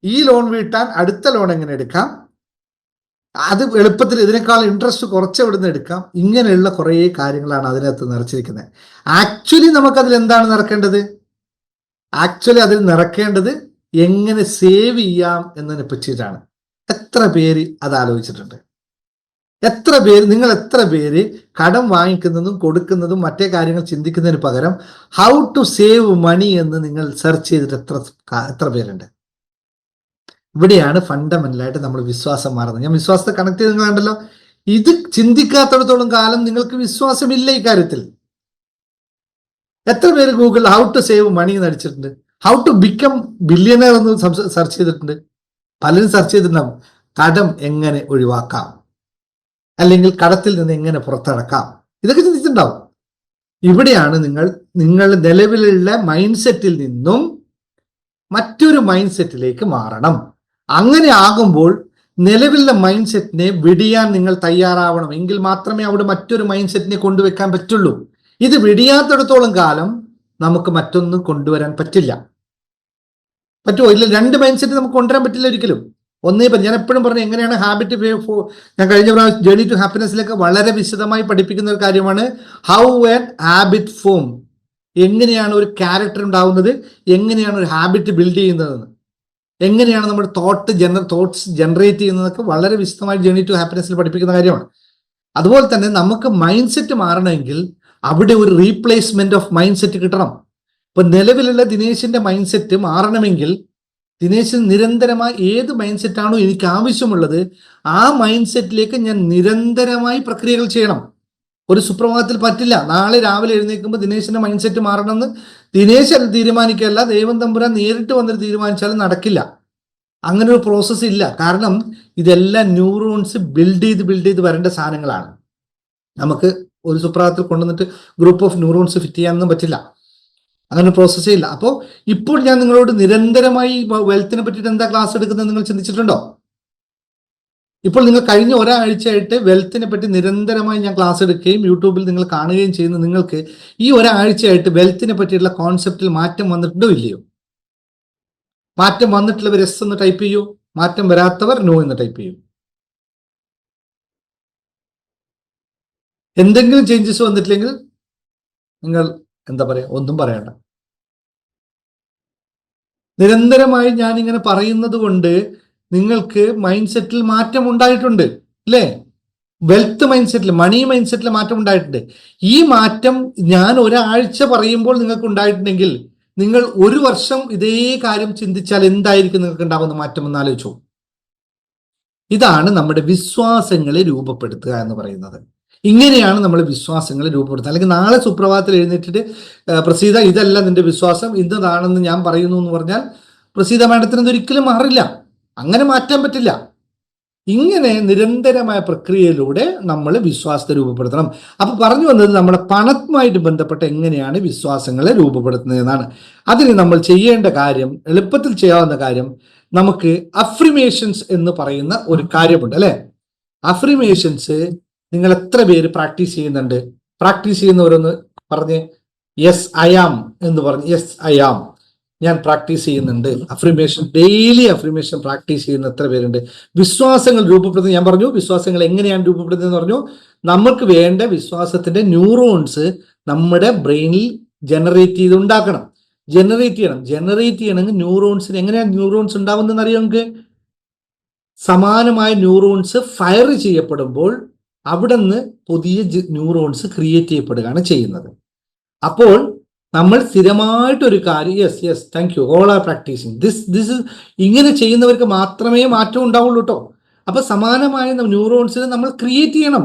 ഈ ലോൺ വീട്ടാൻ അടുത്ത ലോൺ എങ്ങനെ എടുക്കാം, അത് എളുപ്പത്തിൽ ഇതിനേക്കാൾ ഇൻട്രസ്റ്റ് കുറച്ച് എവിടുന്ന് എടുക്കാം, ഇങ്ങനെയുള്ള കുറേ കാര്യങ്ങളാണ് അതിനകത്ത് നിറച്ചിരിക്കുന്നത്. ആക്ച്വലി നമുക്കതിൽ എന്താണ് നിറക്കേണ്ടത്? ആക്ച്വലി അതിൽ നിറക്കേണ്ടത് എങ്ങനെ സേവ് ചെയ്യാം എന്നതിനെ പറ്റിയിട്ടാണ്. എത്ര പേര് അത് ആലോചിച്ചിട്ടുണ്ട്? നിങ്ങൾ എത്ര പേര് കടം വാങ്ങിക്കുന്നതും കൊടുക്കുന്നതും മറ്റേ കാര്യങ്ങൾ ചിന്തിക്കുന്നതിന് പകരം ഹൗ ടു സേവ് മണി എന്ന് നിങ്ങൾ സെർച്ച് ചെയ്തിട്ട് എത്ര പേരുണ്ട്? ഇവിടെയാണ് ഫണ്ടമെന്റലായിട്ട് നമ്മൾ വിശ്വാസം മാറുന്നത്. ഞാൻ വിശ്വാസത്തെ കണക്ട് ചെയ്ത് കണ്ടല്ലോ. ഇത് ചിന്തിക്കാത്തിടത്തോളം കാലം നിങ്ങൾക്ക് വിശ്വാസമില്ല ഇക്കാര്യത്തിൽ. എത്ര പേര് Google how to save money എന്ന് അടിച്ചിട്ടുണ്ട്, ഹൗ ടു ബിക്കം ബില്യണർ എന്ന് സെർച്ച് ചെയ്തിട്ടുണ്ട്. പലരും സെർച്ച് ചെയ്തിട്ടുണ്ടാവും കടം എങ്ങനെ ഒഴിവാക്കാം, അല്ലെങ്കിൽ കടത്തിൽ നിന്ന് എങ്ങനെ പുറത്തിറക്കാം, ഇതൊക്കെ ചിന്തിച്ചിട്ടുണ്ടാവും. ഇവിടെയാണ് നിങ്ങൾ നിലവിലുള്ള മൈൻഡ് സെറ്റിൽ നിന്നും മറ്റൊരു മൈൻഡ് സെറ്റിലേക്ക് മാറണം. അങ്ങനെ ആകുമ്പോൾ നിലവിലുള്ള മൈൻഡ് സെറ്റിനെ വിടിയാൻ നിങ്ങൾ തയ്യാറാവണം. എങ്കിൽ മാത്രമേ അവിടെ മറ്റൊരു മൈൻഡ് സെറ്റിനെ കൊണ്ടുവെക്കാൻ പറ്റുള്ളൂ. ഇത് വിടിയാത്തിടത്തോളം കാലം നമുക്ക് മറ്റൊന്നും കൊണ്ടുവരാൻ പറ്റില്ല. പറ്റുമോ? ഇല്ല, രണ്ട് മൈൻഡ് സെറ്റ് നമുക്ക് കൊണ്ടുവരാൻ പറ്റില്ല ഒരിക്കലും. ഞാൻ എപ്പോഴും പറഞ്ഞു എങ്ങനെയാണ് ഹാബിറ്റ്, ഞാൻ കഴിഞ്ഞ പ്രാവശ്യം ജേർണി ടു ഹാപ്പിനെസ്സിലൊക്കെ വളരെ വിശദമായി പഠിപ്പിക്കുന്ന ഒരു കാര്യമാണ് ഹൗ ആൻ ഹാബിറ്റ് ഫോം. എങ്ങനെയാണ് ഒരു ക്യാരക്ടർ ഉണ്ടാവുന്നത്, എങ്ങനെയാണ് ഒരു ഹാബിറ്റ് ബിൽഡ് ചെയ്യുന്നതെന്ന്, എങ്ങനെയാണ് നമ്മുടെ തോട്ട്സ് ജനറേറ്റ് ചെയ്യുന്നതൊക്കെ വളരെ വിശദമായി ജേർണി ടു ഹാപ്പിനെസ്സിൽ പഠിപ്പിക്കുന്ന കാര്യമാണ്. അതുപോലെ തന്നെ നമുക്ക് മൈൻഡ് സെറ്റ് മാറണമെങ്കിൽ അവിടെ ഒരു റീപ്ലേസ്മെന്റ് ഓഫ് മൈൻഡ് സെറ്റ് കിട്ടണം. ഇപ്പൊ നിലവിലുള്ള ദിനേശിന്റെ മൈൻഡ് സെറ്റ് മാറണമെങ്കിൽ ദിനേശിന് നിരന്തരമായി ഏത് മൈൻഡ് സെറ്റാണോ എനിക്ക് ആവശ്യമുള്ളത് ആ മൈൻഡ് സെറ്റിലേക്ക് ഞാൻ നിരന്തരമായി പ്രക്രിയകൾ ചെയ്യണം. ഒരു സുപ്രഭാതത്തിൽ പറ്റില്ല. നാളെ രാവിലെ എഴുന്നേൽക്കുമ്പോൾ ദിനേശിന്റെ മൈൻഡ് സെറ്റ് മാറണമെന്ന് ദിനേശ് അത് തീരുമാനിക്കുകയല്ല, ദൈവം തമ്പുരാൻ നേരിട്ട് വന്നിട്ട് തീരുമാനിച്ചാലും നടക്കില്ല. അങ്ങനെ ഒരു പ്രോസസ്സ് ഇല്ല. കാരണം ഇതെല്ലാം ന്യൂറോൺസ് ബിൽഡ് ചെയ്ത് വരേണ്ട സാധനങ്ങളാണ്. നമുക്ക് ഒരു സുപ്രഭാതത്തിൽ കൊണ്ടുവന്നിട്ട് ഗ്രൂപ്പ് ഓഫ് ന്യൂറോൺസ് ഫിറ്റ് ചെയ്യാനൊന്നും പറ്റില്ല. അങ്ങനെ പ്രോസസ്സേ ഇല്ല. അപ്പോൾ ഇപ്പോൾ ഞാൻ നിങ്ങളോട് നിരന്തരമായി വെൽത്തിനെ പറ്റിയിട്ട് എന്താ ക്ലാസ് എടുക്കുന്നത് നിങ്ങൾ ചിന്തിച്ചിട്ടുണ്ടോ? ഇപ്പോൾ നിങ്ങൾ കഴിഞ്ഞ ഒരാഴ്ചയായിട്ട് വെൽത്തിനെ പറ്റി നിരന്തരമായി ഞാൻ ക്ലാസ് എടുക്കുകയും യൂട്യൂബിൽ നിങ്ങൾ കാണുകയും ചെയ്യുന്ന നിങ്ങൾക്ക് ഈ ഒരാഴ്ചയായിട്ട് വെൽത്തിനെ പറ്റിയുള്ള കോൺസെപ്റ്റിൽ മാറ്റം വന്നിട്ടുണ്ടോ ഇല്ലയോ? മാറ്റം വന്നിട്ടുള്ളവർ എസ് എന്ന് ടൈപ്പ് ചെയ്യൂ, മാറ്റം വരാത്തവർ നോ എന്ന് ടൈപ്പ് ചെയ്യൂ. എന്തെങ്കിലും ചേഞ്ചസ് വന്നിട്ടില്ലെങ്കിൽ നിങ്ങൾ എന്താ പറയാ, ഒന്നും പറയണ്ട. നിരന്തരമായി ഞാൻ ഇങ്ങനെ പറയുന്നത് കൊണ്ട് നിങ്ങൾക്ക് മൈൻഡ് സെറ്റിൽ മാറ്റം ഉണ്ടായിട്ടുണ്ട് അല്ലേ? വെൽത്ത് മൈൻഡ് സെറ്റിൽ, മണി മൈൻഡ് സെറ്റിൽ മാറ്റം ഉണ്ടായിട്ടുണ്ട്. ഈ മാറ്റം ഞാൻ ഒരാഴ്ച പറയുമ്പോൾ നിങ്ങൾക്ക് ഉണ്ടായിട്ടുണ്ടെങ്കിൽ നിങ്ങൾ ഒരു വർഷം ഇതേ കാര്യം ചിന്തിച്ചാൽ എന്തായിരിക്കും നിങ്ങൾക്ക് ഉണ്ടാകുന്ന മാറ്റം എന്ന് ആലോചിച്ചു. ഇതാണ് നമ്മുടെ വിശ്വാസങ്ങളെ രൂപപ്പെടുത്തുക എന്ന് പറയുന്നത്. ഇങ്ങനെയാണ് നമ്മൾ വിശ്വാസങ്ങളെ രൂപപ്പെടുത്തുന്നത്. അല്ലെങ്കിൽ നാളെ സുപ്രഭാതത്തിൽ എഴുന്നേറ്റിട്ട് പ്രസീത ഇതല്ല നിന്റെ വിശ്വാസം, ഇന്നതാണെന്ന് ഞാൻ പറയുന്നു എന്ന് പറഞ്ഞാൽ പ്രസീത മാഡത്തിന് ഇതൊരിക്കലും മാറില്ല. അങ്ങനെ മാറ്റാൻ പറ്റില്ല. ഇങ്ങനെ നിരന്തരമായ പ്രക്രിയയിലൂടെ നമ്മൾ വിശ്വാസത്തെ രൂപപ്പെടുത്തണം. അപ്പൊ പറഞ്ഞു വന്നത് നമ്മുടെ പണവുമായിട്ട് ബന്ധപ്പെട്ട എങ്ങനെയാണ് വിശ്വാസങ്ങളെ രൂപപ്പെടുത്തുന്നത് എന്നാണ്. അതിന് നമ്മൾ ചെയ്യേണ്ട കാര്യം, എളുപ്പത്തിൽ ചെയ്യാവുന്ന കാര്യം, നമുക്ക് അഫ്രിമേഷൻസ് എന്ന് പറയുന്ന ഒരു കാര്യമുണ്ട് അല്ലെ? അഫ്രിമേഷൻസ് നിങ്ങൾ എത്ര പേര് പ്രാക്ടീസ് ചെയ്യുന്നുണ്ട്? പ്രാക്ടീസ് ചെയ്യുന്നവരൊന്ന് പറഞ്ഞ് യെസ് ഐ ആം എന്ന് പറഞ്ഞ് യെസ് ഐ ആം, ഞാൻ പ്രാക്ടീസ് ചെയ്യുന്നുണ്ട്. അഫ്രിമേഷൻ, ഡെയിലി അഫ്രിമേഷൻ പ്രാക്ടീസ് ചെയ്യുന്ന എത്ര പേരുണ്ട്? വിശ്വാസങ്ങൾ രൂപപ്പെടുത്തുന്നത് ഞാൻ പറഞ്ഞു. വിശ്വാസങ്ങൾ എങ്ങനെയാണ് രൂപപ്പെടുത്തുന്നത് പറഞ്ഞു. നമുക്ക് വേണ്ട വിശ്വാസത്തിന്റെ ന്യൂറോൺസ് നമ്മുടെ ബ്രെയിനിൽ ജനറേറ്റ് ചെയ്ത് ഉണ്ടാക്കണം. ജനറേറ്റ് ചെയ്യണമെങ്കിൽ ന്യൂറോൺസിന് എങ്ങനെയാണ് ന്യൂറോൺസ് ഉണ്ടാവുന്നതെന്ന് അറിയാം നമുക്ക്. സമാനമായ ന്യൂറോൺസ് ഫയർ ചെയ്യപ്പെടുമ്പോൾ അവിടെ നിന്ന് പുതിയ ന്യൂറോൺസ് ക്രിയേറ്റ് ചെയ്യപ്പെടുകയാണ് ചെയ്യുന്നത്. അപ്പോൾ നമ്മൾ സ്ഥിരമായിട്ടൊരു കാര്യം yes thank you all are practising this ഇങ്ങനെ ചെയ്യുന്നവർക്ക് മാത്രമേ മാറ്റം ഉണ്ടാവുള്ളൂ കേട്ടോ. അപ്പൊ സമാനമായ ന്യൂറോൺസിനെ നമ്മൾ ക്രിയേറ്റ് ചെയ്യണം.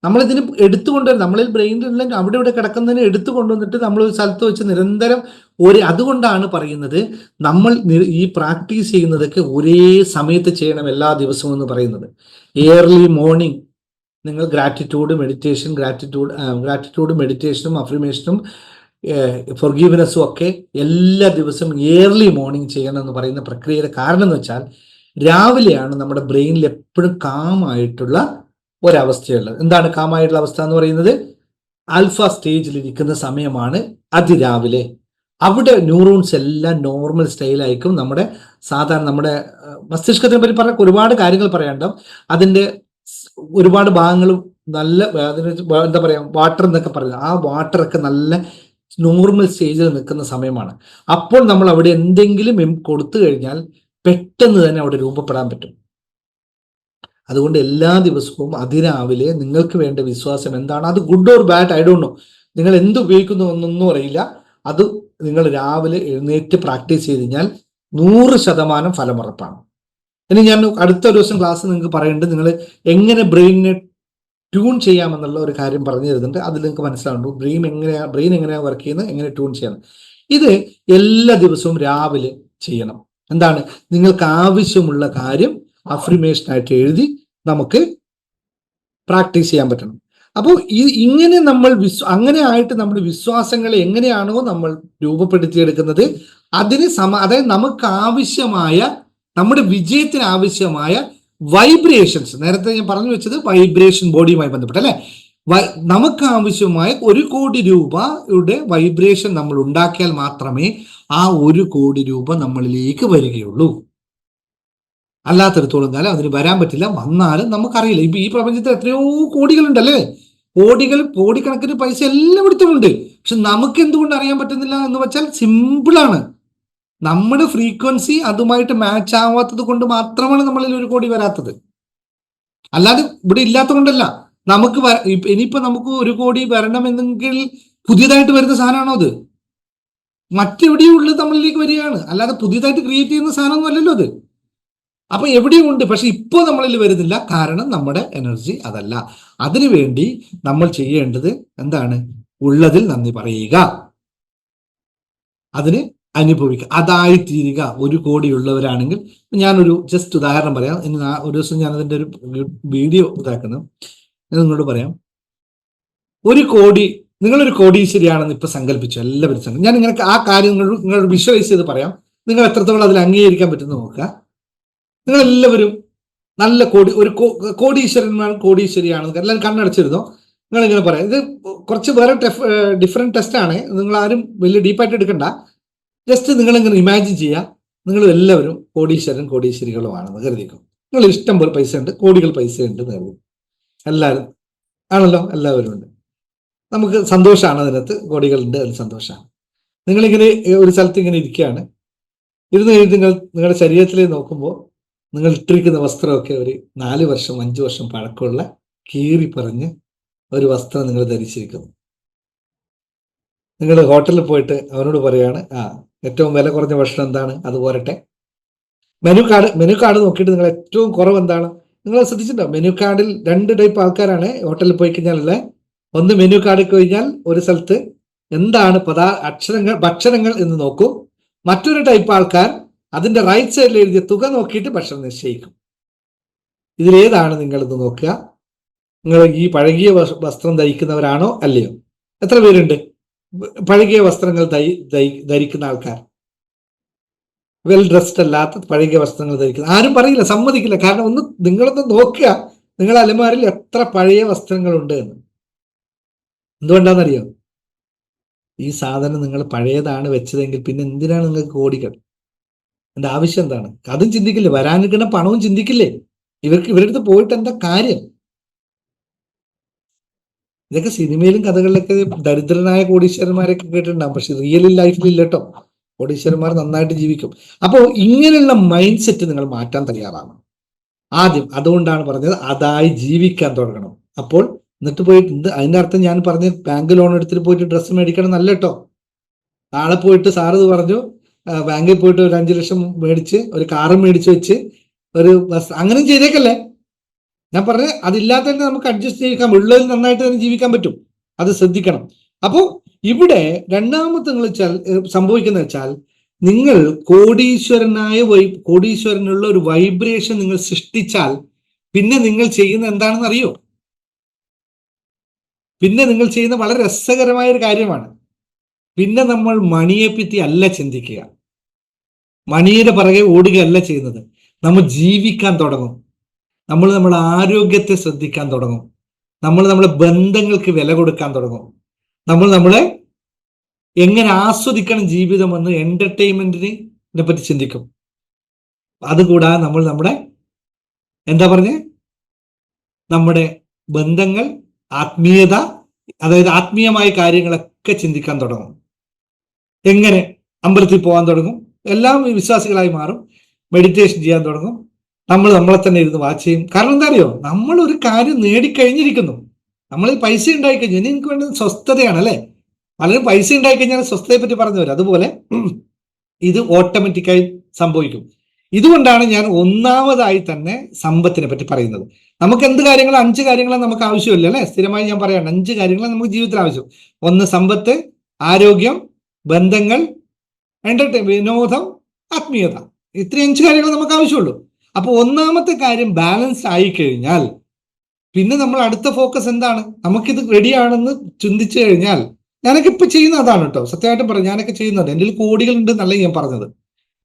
നമ്മളിതിന് എടുത്തുകൊണ്ടുവരും. നമ്മളിൽ ബ്രെയിനിലുള്ള അവിടെ ഇവിടെ കിടക്കുന്നതിന് എടുത്തു കൊണ്ടുവന്നിട്ട് നമ്മൾ ഒരു സ്ഥലത്ത് വെച്ച് നിരന്തരം അതുകൊണ്ടാണ് പറയുന്നത് നമ്മൾ ഈ പ്രാക്ടീസ് ചെയ്യുന്നതൊക്കെ ഒരേ സമയത്ത് ചെയ്യണം എല്ലാ ദിവസവും എന്ന് പറയുന്നത്. ഏർലി മോർണിംഗ് നിങ്ങൾ ഗ്രാറ്റിറ്റ്യൂഡും മെഡിറ്റേഷനും അഫ്രിമേഷനും ഫോർഗീവ്നെസ്സും ഒക്കെ എല്ലാ ദിവസവും ഏർലി മോർണിംഗ് ചെയ്യണം എന്ന് പറയുന്ന പ്രക്രിയയുടെ കാരണം എന്ന് വെച്ചാൽ രാവിലെയാണ് നമ്മുടെ ബ്രെയിനിൽ എപ്പോഴും കാമായിട്ടുള്ള ഒരവസ്ഥയുള്ളത്. എന്താണ് കാമായിട്ടുള്ള അവസ്ഥ എന്ന് പറയുന്നത്? ആൽഫ സ്റ്റേജിൽ ഇരിക്കുന്ന സമയമാണ് അതിരാവിലെ. അവിടെ ന്യൂറോൺസ് എല്ലാം നോർമൽ സ്റ്റൈലായിരിക്കും. നമ്മുടെ സാധാരണ നമ്മുടെ മസ്തിഷ്കത്തിനെ പറ്റി പറഞ്ഞ ഒരുപാട് കാര്യങ്ങൾ പറയാനുണ്ടാവും. അതിൻ്റെ ഒരുപാട് ഭാഗങ്ങളും നല്ല അതിന് എന്താ പറയാ വാട്ടർ എന്നൊക്കെ പറയുന്നത്, ആ വാട്ടറൊക്കെ നല്ല നോർമൽ സ്റ്റേജിൽ നിൽക്കുന്ന സമയമാണ്. അപ്പോൾ നമ്മൾ അവിടെ എന്തെങ്കിലും കൊടുത്തു കഴിഞ്ഞാൽ പെട്ടെന്ന് തന്നെ അവിടെ രൂപപ്പെടാൻ പറ്റും. അതുകൊണ്ട് എല്ലാ ദിവസവും അതിരാവിലെ നിങ്ങൾക്ക് വേണ്ട വിശ്വാസം എന്താണ്, അത് good or bad I don't know, നിങ്ങൾ എന്ത് ഉപയോഗിക്കുന്നു എന്നൊന്നും അറിയില്ല, അത് നിങ്ങൾ രാവിലെ എഴുന്നേറ്റ് പ്രാക്ടീസ് ചെയ്ത് കഴിഞ്ഞാൽ 100% ഫലം ഉറപ്പാണ്. ഇനി ഞാൻ അടുത്ത ഒരു ദിവസം ക്ലാസ് നിങ്ങൾക്ക് പറയുന്നുണ്ട് നിങ്ങൾ എങ്ങനെ ബ്രെയിനിനെ ട്യൂൺ ചെയ്യാമെന്നുള്ള ഒരു കാര്യം പറഞ്ഞു തരുന്നുണ്ട്. അതിൽ നിങ്ങൾക്ക് മനസ്സിലാവുന്നു ബ്രെയിൻ എങ്ങനെയാണ് വർക്ക് ചെയ്യുന്നത്, എങ്ങനെ ട്യൂൺ ചെയ്യണം. ഇത് എല്ലാ ദിവസവും രാവിലെ ചെയ്യണം. എന്താണ്, നിങ്ങൾക്ക് ആവശ്യമുള്ള കാര്യം അഫർമേഷനായിട്ട് എഴുതി നമുക്ക് പ്രാക്ടീസ് ചെയ്യാൻ പറ്റണം. അപ്പോൾ ഇങ്ങനെ നമ്മൾ അങ്ങനെ ആയിട്ട് നമ്മുടെ വിശ്വാസങ്ങളെ എങ്ങനെയാണോ നമ്മൾ രൂപപ്പെടുത്തിയെടുക്കുന്നത്, അതിന് അതായത് നമുക്ക് ആവശ്യമായ, നമ്മുടെ വിജയത്തിന് ആവശ്യമായ വൈബ്രേഷൻസ്, നേരത്തെ ഞാൻ പറഞ്ഞു വെച്ചത് വൈബ്രേഷൻ ബോഡിയുമായി ബന്ധപ്പെട്ട് അല്ലെ, നമുക്ക് ആവശ്യമായ 1 കോടി രൂപയുടെ വൈബ്രേഷൻ നമ്മൾ ഉണ്ടാക്കിയാൽ മാത്രമേ ആ 1 കോടി രൂപ നമ്മളിലേക്ക് വരികയുള്ളൂ. അല്ലാത്തടത്തോളം കാലം അതിന് വരാൻ പറ്റില്ല. വന്നാലും നമുക്കറിയില്ല. ഇപ്പൊ ഈ പ്രപഞ്ചത്തിൽ എത്രയോ കോടികളുണ്ടല്ലേ, കോടിക്കണക്കിന് പൈസ എല്ലായിടത്തും ഉണ്ട്. പക്ഷെ നമുക്ക് എന്തുകൊണ്ട് അറിയാൻ പറ്റുന്നില്ല എന്ന് വെച്ചാൽ സിമ്പിളാണ്. നമ്മുടെ ഫ്രീക്വൻസി അതുമായിട്ട് മാച്ച് ആവാത്തത് കൊണ്ട് മാത്രമാണ് നമ്മളിൽ 1 കോടി വരാത്തത്. അല്ലാതെ ഇവിടെ ഇല്ലാത്തത് കൊണ്ടല്ല. ഇനിയിപ്പോ നമുക്ക് 1 കോടി വരണമെന്നെങ്കിൽ പുതിയതായിട്ട് വരുന്ന സാധനമാണോ അത്? മറ്റെവിടെയും ഉള്ളത് നമ്മളിലേക്ക് വരികയാണ്, അല്ലാതെ പുതിയതായിട്ട് ക്രിയേറ്റ് ചെയ്യുന്ന സാധനമൊന്നും അല്ലല്ലോ അത്. അപ്പൊ എവിടെയും ഉണ്ട്, പക്ഷെ ഇപ്പോ നമ്മളിൽ വരുന്നില്ല. കാരണം നമ്മുടെ എനർജി അതല്ല. അതിനുവേണ്ടി നമ്മൾ ചെയ്യേണ്ടത് എന്താണ്? ഉള്ളതിൽ നന്ദി പറയുക, അതിന് അനുഭവിക്കുക, അതായിത്തീരുക. 1 കോടി ഉള്ളവരാണെങ്കിൽ, ഞാനൊരു ജസ്റ്റ് ഉദാഹരണം പറയാം. ഒരു ദിവസം ഞാൻ അതിൻ്റെ ഒരു വീഡിയോ ഇതാക്കുന്നു. നിങ്ങളോട് പറയാം, 1 കോടി, നിങ്ങളൊരു കോടീശ്വരിയാണെന്ന് ഇപ്പൊ സങ്കല്പിച്ചു എല്ലാവരും. ഞാൻ ഇങ്ങനെ ആ കാര്യം നിങ്ങളോട് വിഷ്വലൈസ് ചെയ്ത് പറയാം. നിങ്ങൾ എത്രത്തോളം അതിൽ അംഗീകരിക്കാൻ പറ്റുന്ന നോക്കുക. നിങ്ങളെല്ലാവരും നല്ല ഒരു കോടീശ്വരിയാണെന്ന് എല്ലാവരും കണ്ണടച്ചിരുന്നോ? നിങ്ങളിങ്ങനെ പറയാം. ഇത് കുറച്ച് വേറെ ഡിഫറെന്റ് ടെസ്റ്റാണ്, നിങ്ങളാരും വലിയ ഡീപ്പായിട്ട് എടുക്കണ്ട. ജസ്റ്റ് നിങ്ങളിങ്ങനെ ഇമാജിൻ ചെയ്യുക, നിങ്ങൾ എല്ലാവരും കോടീശ്വരികളുമാണെന്ന് കരുതിക്കും. നിങ്ങൾ ഇഷ്ടം പോലെ പൈസ ഉണ്ട്, കോടികൾ പൈസ ഉണ്ട് കരുതി. എല്ലാവരും ആണല്ലോ, എല്ലാവരും ഉണ്ട്. നമുക്ക് സന്തോഷമാണ്, അതിനകത്ത് കോടികളുണ്ട്, അതിൽ സന്തോഷമാണ്. നിങ്ങളിങ്ങനെ ഒരു സ്ഥലത്ത് ഇങ്ങനെ ഇരിക്കുകയാണ്. ഇരുന്ന് കഴിഞ്ഞ് നിങ്ങളുടെ ശരീരത്തിലേക്ക് നോക്കുമ്പോൾ നിങ്ങൾ ഇട്ടിരിക്കുന്ന വസ്ത്രമൊക്കെ ഒരു 4 വർഷം 5 വർഷം പഴക്കമുള്ള കീറി പറഞ്ഞ് ഒരു വസ്ത്രം നിങ്ങൾ ധരിച്ചിരിക്കുന്നു. നിങ്ങൾ ഹോട്ടലിൽ പോയിട്ട് അവനോട് പറയാണ്, ഏറ്റവും വില കുറഞ്ഞ ഭക്ഷണം എന്താണ്, അത് പോരട്ടെ. മെനു കാർഡ് നോക്കിയിട്ട് നിങ്ങൾ ഏറ്റവും കുറവ് എന്താണ്, നിങ്ങൾ ശ്രദ്ധിച്ചിട്ടുണ്ടോ? മെനു കാർഡിൽ 2 ടൈപ്പ് ആൾക്കാരാണ് ഹോട്ടലിൽ പോയി കഴിഞ്ഞാലുള്ള. ഒന്ന്, മെനു കാർഡ് കഴിഞ്ഞാൽ ഒരു സ്ഥലത്ത് എന്താണ് ഭക്ഷണങ്ങൾ എന്ന് നോക്കും. മറ്റൊരു ടൈപ്പ് ആൾക്കാർ അതിന്റെ റൈറ്റ് സൈഡിൽ എഴുതിയ തുക നോക്കിയിട്ട് ഭക്ഷണം നിശ്ചയിക്കും. ഇതിലേതാണ് നിങ്ങളിത് നോക്കുക? നിങ്ങൾ ഈ പഴകിയ വസ്ത്രം ധരിക്കുന്നവരാണോ അല്ലയോ? എത്ര പേരുണ്ട് പഴകിയ വസ്ത്രങ്ങൾ ധരിക്കുന്ന ആൾക്കാർ? വെൽ ഡ്രസ്ഡ് അല്ലാത്ത പഴകിയ വസ്ത്രങ്ങൾ ധരിക്കുന്ന ആരും പറയില്ല, സമ്മതിക്കില്ല. കാരണം നിങ്ങളൊന്ന് നോക്കുക, നിങ്ങളുടെ അലമാരിൽ എത്ര പഴയ വസ്ത്രങ്ങളുണ്ട് എന്ന്. എന്തുകൊണ്ടാണെന്നറിയോ? ഈ സാധനം നിങ്ങൾ പഴയതാണ് വെച്ചതെങ്കിൽ പിന്നെ എന്തിനാണ് നിങ്ങൾക്ക് കോടികൾ? എൻ്റെ ആവശ്യം എന്താണ്? അതും ചിന്തിക്കില്ലേ? വരാനിരിക്കുന്ന പണവും ചിന്തിക്കില്ലേ? ഇവരുടെ അടുത്ത് പോയിട്ട് എന്താ കാര്യം? ഇതൊക്കെ സിനിമയിലും കഥകളിലൊക്കെ ദരിദ്രനായ കോടീശ്വരന്മാരൊക്കെ കേട്ടിട്ടുണ്ടാകും. പക്ഷെ റിയൽ ലൈഫിൽ ഇല്ല കേട്ടോ. കോടീശ്വരന്മാർ നന്നായിട്ട് ജീവിക്കും. അപ്പോൾ ഇങ്ങനെയുള്ള മൈൻഡ് സെറ്റ് നിങ്ങൾ മാറ്റാൻ തയ്യാറാണ് ആദ്യം. അതുകൊണ്ടാണ് പറഞ്ഞത് അതായി ജീവിക്കാൻ തുടങ്ങണം. അപ്പോൾ എന്നിട്ട് പോയിട്ട് അതിൻ്റെ അർത്ഥം ഞാൻ പറഞ്ഞ ബാങ്ക് ലോൺ എടുത്തിട്ട് പോയിട്ട് ഡ്രസ്സ് മേടിക്കണം എന്നല്ല കേട്ടോ. നാളെ പോയിട്ട് സാറ് പറഞ്ഞു ബാങ്കിൽ പോയിട്ട് ഒരു 5 ലക്ഷം മേടിച്ച് ഒരു കാറും മേടിച്ച് വെച്ച് ഒരു ബസ് അങ്ങനെ ചെയ്തേക്കല്ലേ. ഞാൻ പറഞ്ഞ അതില്ലാത്തതിന് നമുക്ക് അഡ്ജസ്റ്റ് ചെയ്യിക്കാം, ഉള്ളതിൽ നന്നായിട്ട് തന്നെ ജീവിക്കാൻ പറ്റും. അത് ശ്രദ്ധിക്കണം. അപ്പോൾ ഇവിടെ രണ്ടാമത്തെ സംഭവിക്കുന്ന വെച്ചാൽ, നിങ്ങൾ കോടീശ്വരനുള്ള ഒരു വൈബ്രേഷൻ നിങ്ങൾ സൃഷ്ടിച്ചാൽ പിന്നെ നിങ്ങൾ ചെയ്യുന്ന എന്താണെന്ന് അറിയോ? പിന്നെ നിങ്ങൾ ചെയ്യുന്ന വളരെ രസകരമായ ഒരു കാര്യമാണ്. പിന്നെ നമ്മൾ മണിയെ പറ്റി അല്ല ചിന്തിക്കുക, മണിയുടെ പിറകെ ഓടുകയല്ല ചെയ്യുന്നത്. നമ്മൾ ജീവിക്കാൻ തുടങ്ങും. നമ്മൾ നമ്മുടെ ആരോഗ്യത്തെ ശ്രദ്ധിക്കാൻ തുടങ്ങും. നമ്മൾ നമ്മുടെ ബന്ധങ്ങൾക്ക് വില കൊടുക്കാൻ തുടങ്ങും. നമ്മളെ എങ്ങനെ ആസ്വദിക്കണം ജീവിതമെന്ന്, എന്റർടൈൻമെന്റിനെ പറ്റി ചിന്തിക്കും. അതുകൂടാതെ നമ്മൾ നമ്മുടെ ബന്ധങ്ങൾ, ആത്മീയത, അതായത് ആത്മീയമായ കാര്യങ്ങളൊക്കെ ചിന്തിക്കാൻ തുടങ്ങും. എങ്ങനെ അമ്പലത്തിൽ പോകാൻ തുടങ്ങും, എല്ലാം വിശ്വാസികളായി മാറും. മെഡിറ്റേഷൻ ചെയ്യാൻ തുടങ്ങും. നമ്മളെ തന്നെ ഇരുന്ന് വാച്ച് ചെയ്യും. കാരണം എന്താ അറിയോ? നമ്മൾ ഒരു കാര്യം നേടിക്കഴിഞ്ഞിരിക്കുന്നു. നമ്മളിൽ പൈസ ഉണ്ടായിക്കഴിഞ്ഞു. ഇനി എനിക്ക് വേണ്ടത് സ്വസ്ഥതയാണ് അല്ലെ. പലരും പൈസ ഉണ്ടായിക്കഴിഞ്ഞാൽ സ്വസ്ഥതയെ പറ്റി പറഞ്ഞു വരും. അതുപോലെ ഇത് ഓട്ടോമാറ്റിക്കായി സംഭവിക്കും. ഇതുകൊണ്ടാണ് ഞാൻ ഒന്നാമതായി തന്നെ സമ്പത്തിനെ പറ്റി പറയുന്നത്. നമുക്ക് എന്ത് കാര്യങ്ങൾ 5 കാര്യങ്ങളാണ് നമുക്ക് ആവശ്യമില്ല അല്ലെ? സ്ഥിരമായി ഞാൻ പറയാണ് 5 കാര്യങ്ങളാണ് നമുക്ക് ജീവിതത്തിൽ ആവശ്യം. ഒന്ന് സമ്പത്ത്, ആരോഗ്യം, ബന്ധങ്ങൾ, വിനോദം, ആത്മീയത. ഇത്രയും 5 കാര്യങ്ങൾ നമുക്ക് ആവശ്യമുള്ളൂ. അപ്പൊ ഒന്നാമത്തെ കാര്യം ബാലൻസ് ആയി കഴിഞ്ഞാൽ പിന്നെ നമ്മൾ അടുത്ത ഫോക്കസ് എന്താണ്? നമുക്കിത് റെഡിയാണെന്ന് ചിന്തിച്ചു കഴിഞ്ഞാൽ, ഞാനൊക്കെ ഇപ്പൊ ചെയ്യുന്ന അതാണ് കേട്ടോ, സത്യമായിട്ടും പറയാം, ഞാനൊക്കെ ചെയ്യുന്നത്. എൻ്റെ കോടികൾ ഉണ്ട് എന്നല്ല ഞാൻ പറഞ്ഞത്.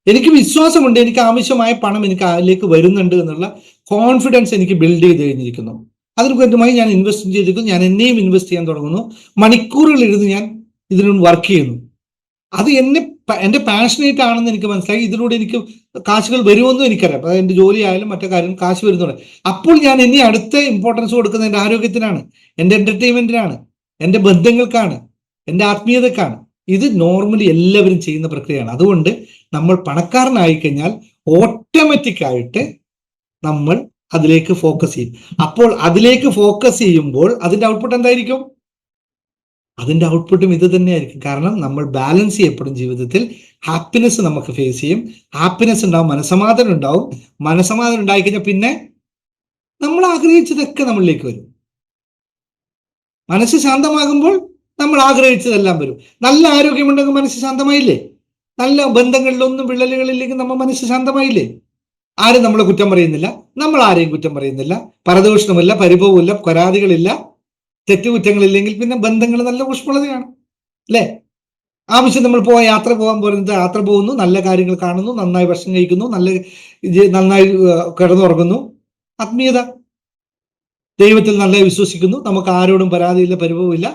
എനിക്ക് വിശ്വാസമുണ്ട്, എനിക്ക് ആവശ്യമായ പണം എനിക്ക് അതിലേക്ക് വരുന്നുണ്ട് എന്നുള്ള കോൺഫിഡൻസ് എനിക്ക് ബിൽഡ് ചെയ്ത് കഴിഞ്ഞിരിക്കുന്നു. അതിന് കൃത്യമായി ഞാൻ ഇൻവെസ്റ്റ് ചെയ്തിരിക്കുന്നു. ഞാൻ എന്നെയും ഇൻവെസ്റ്റ് ചെയ്യാൻ തുടങ്ങുന്നു. മണിക്കൂറുകൾ ഇരുന്ന് ഞാൻ ഇതിനു വർക്ക് ചെയ്യുന്നു. അത് എൻ്റെ പാഷനേറ്റ് ആണെന്ന് എനിക്ക് മനസ്സിലായി. ഇതിലൂടെ എനിക്ക് കാശുകൾ വരുമെന്നും എനിക്കറിയാം. അതായത് എൻ്റെ ജോലി ആയാലും മറ്റു കാര്യം കാശ് വരുന്നുണ്ട്. അപ്പോൾ ഞാൻ ഇനി അടുത്ത ഇമ്പോർട്ടൻസ് കൊടുക്കുന്നത് എൻ്റെ ആരോഗ്യത്തിനാണ്, എൻ്റെ എന്റർടൈൻമെന്റിനാണ്, എൻ്റെ ബന്ധങ്ങൾക്കാണ്, എൻ്റെ ആത്മീയതക്കാണ്. ഇത് നോർമലി എല്ലാവരും ചെയ്യുന്ന പ്രക്രിയയാണ്. അതുകൊണ്ട് നമ്മൾ പണക്കാരനായി കഴിഞ്ഞാൽ ഓട്ടോമാറ്റിക് ആയിട്ട് നമ്മൾ അതിലേക്ക് ഫോക്കസ് ചെയ്യും. അപ്പോൾ അതിലേക്ക് ഫോക്കസ് ചെയ്യുമ്പോൾ അതിന്റെ ഔട്ട്പുട്ട് എന്തായിരിക്കും? അതിന്റെ ഔട്ട്പുട്ടും ഇത് തന്നെയായിരിക്കും. കാരണം നമ്മൾ ബാലൻസ് ചെയ്യപ്പെടും ജീവിതത്തിൽ. ഹാപ്പിനെസ് നമുക്ക് ഫേസ് ചെയ്യും. ഹാപ്പിനെസ് ഉണ്ടാവും, മനസമാധാനം ഉണ്ടാവും. മനസമാധാനം ഉണ്ടായി കഴിഞ്ഞാൽ പിന്നെ നമ്മൾ ആഗ്രഹിച്ചതൊക്കെ നമ്മളിലേക്ക് വരും. മനസ്സ് ശാന്തമാകുമ്പോൾ നമ്മൾ ആഗ്രഹിച്ചതെല്ലാം വരും. നല്ല ആരോഗ്യമുണ്ടെങ്കിൽ മനസ്സ് ശാന്തമായില്ലേ? നല്ല ബന്ധങ്ങളിലൊന്നും വിള്ളലുകളില്ലെങ്കിൽ നമ്മൾ മനസ്സ് ശാന്തമായില്ലേ? ആരും നമ്മളെ കുറ്റം പറയുന്നില്ല, നമ്മൾ ആരെയും കുറ്റം പറയുന്നില്ല, പരദൂഷണമില്ല, പരിഭവമില്ല, പരാതികളില്ല, തെറ്റുകുറ്റങ്ങളില്ലെങ്കിൽ പിന്നെ ബന്ധങ്ങൾ നല്ല ഊഷ്മളതയാണ് അല്ലേ? ആവശ്യം നമ്മൾ യാത്ര പോകാൻ പോകുന്നത്, യാത്ര പോകുന്നു, നല്ല കാര്യങ്ങൾ കാണുന്നു, നന്നായി ഭക്ഷണം കഴിക്കുന്നു, നന്നായി കിടന്നുറങ്ങുന്നു, ആത്മീയത, ദൈവത്തിൽ നല്ല വിശ്വസിക്കുന്നു, നമുക്ക് ആരോടും പരാതിയില്ല, പരിഭവമില്ല,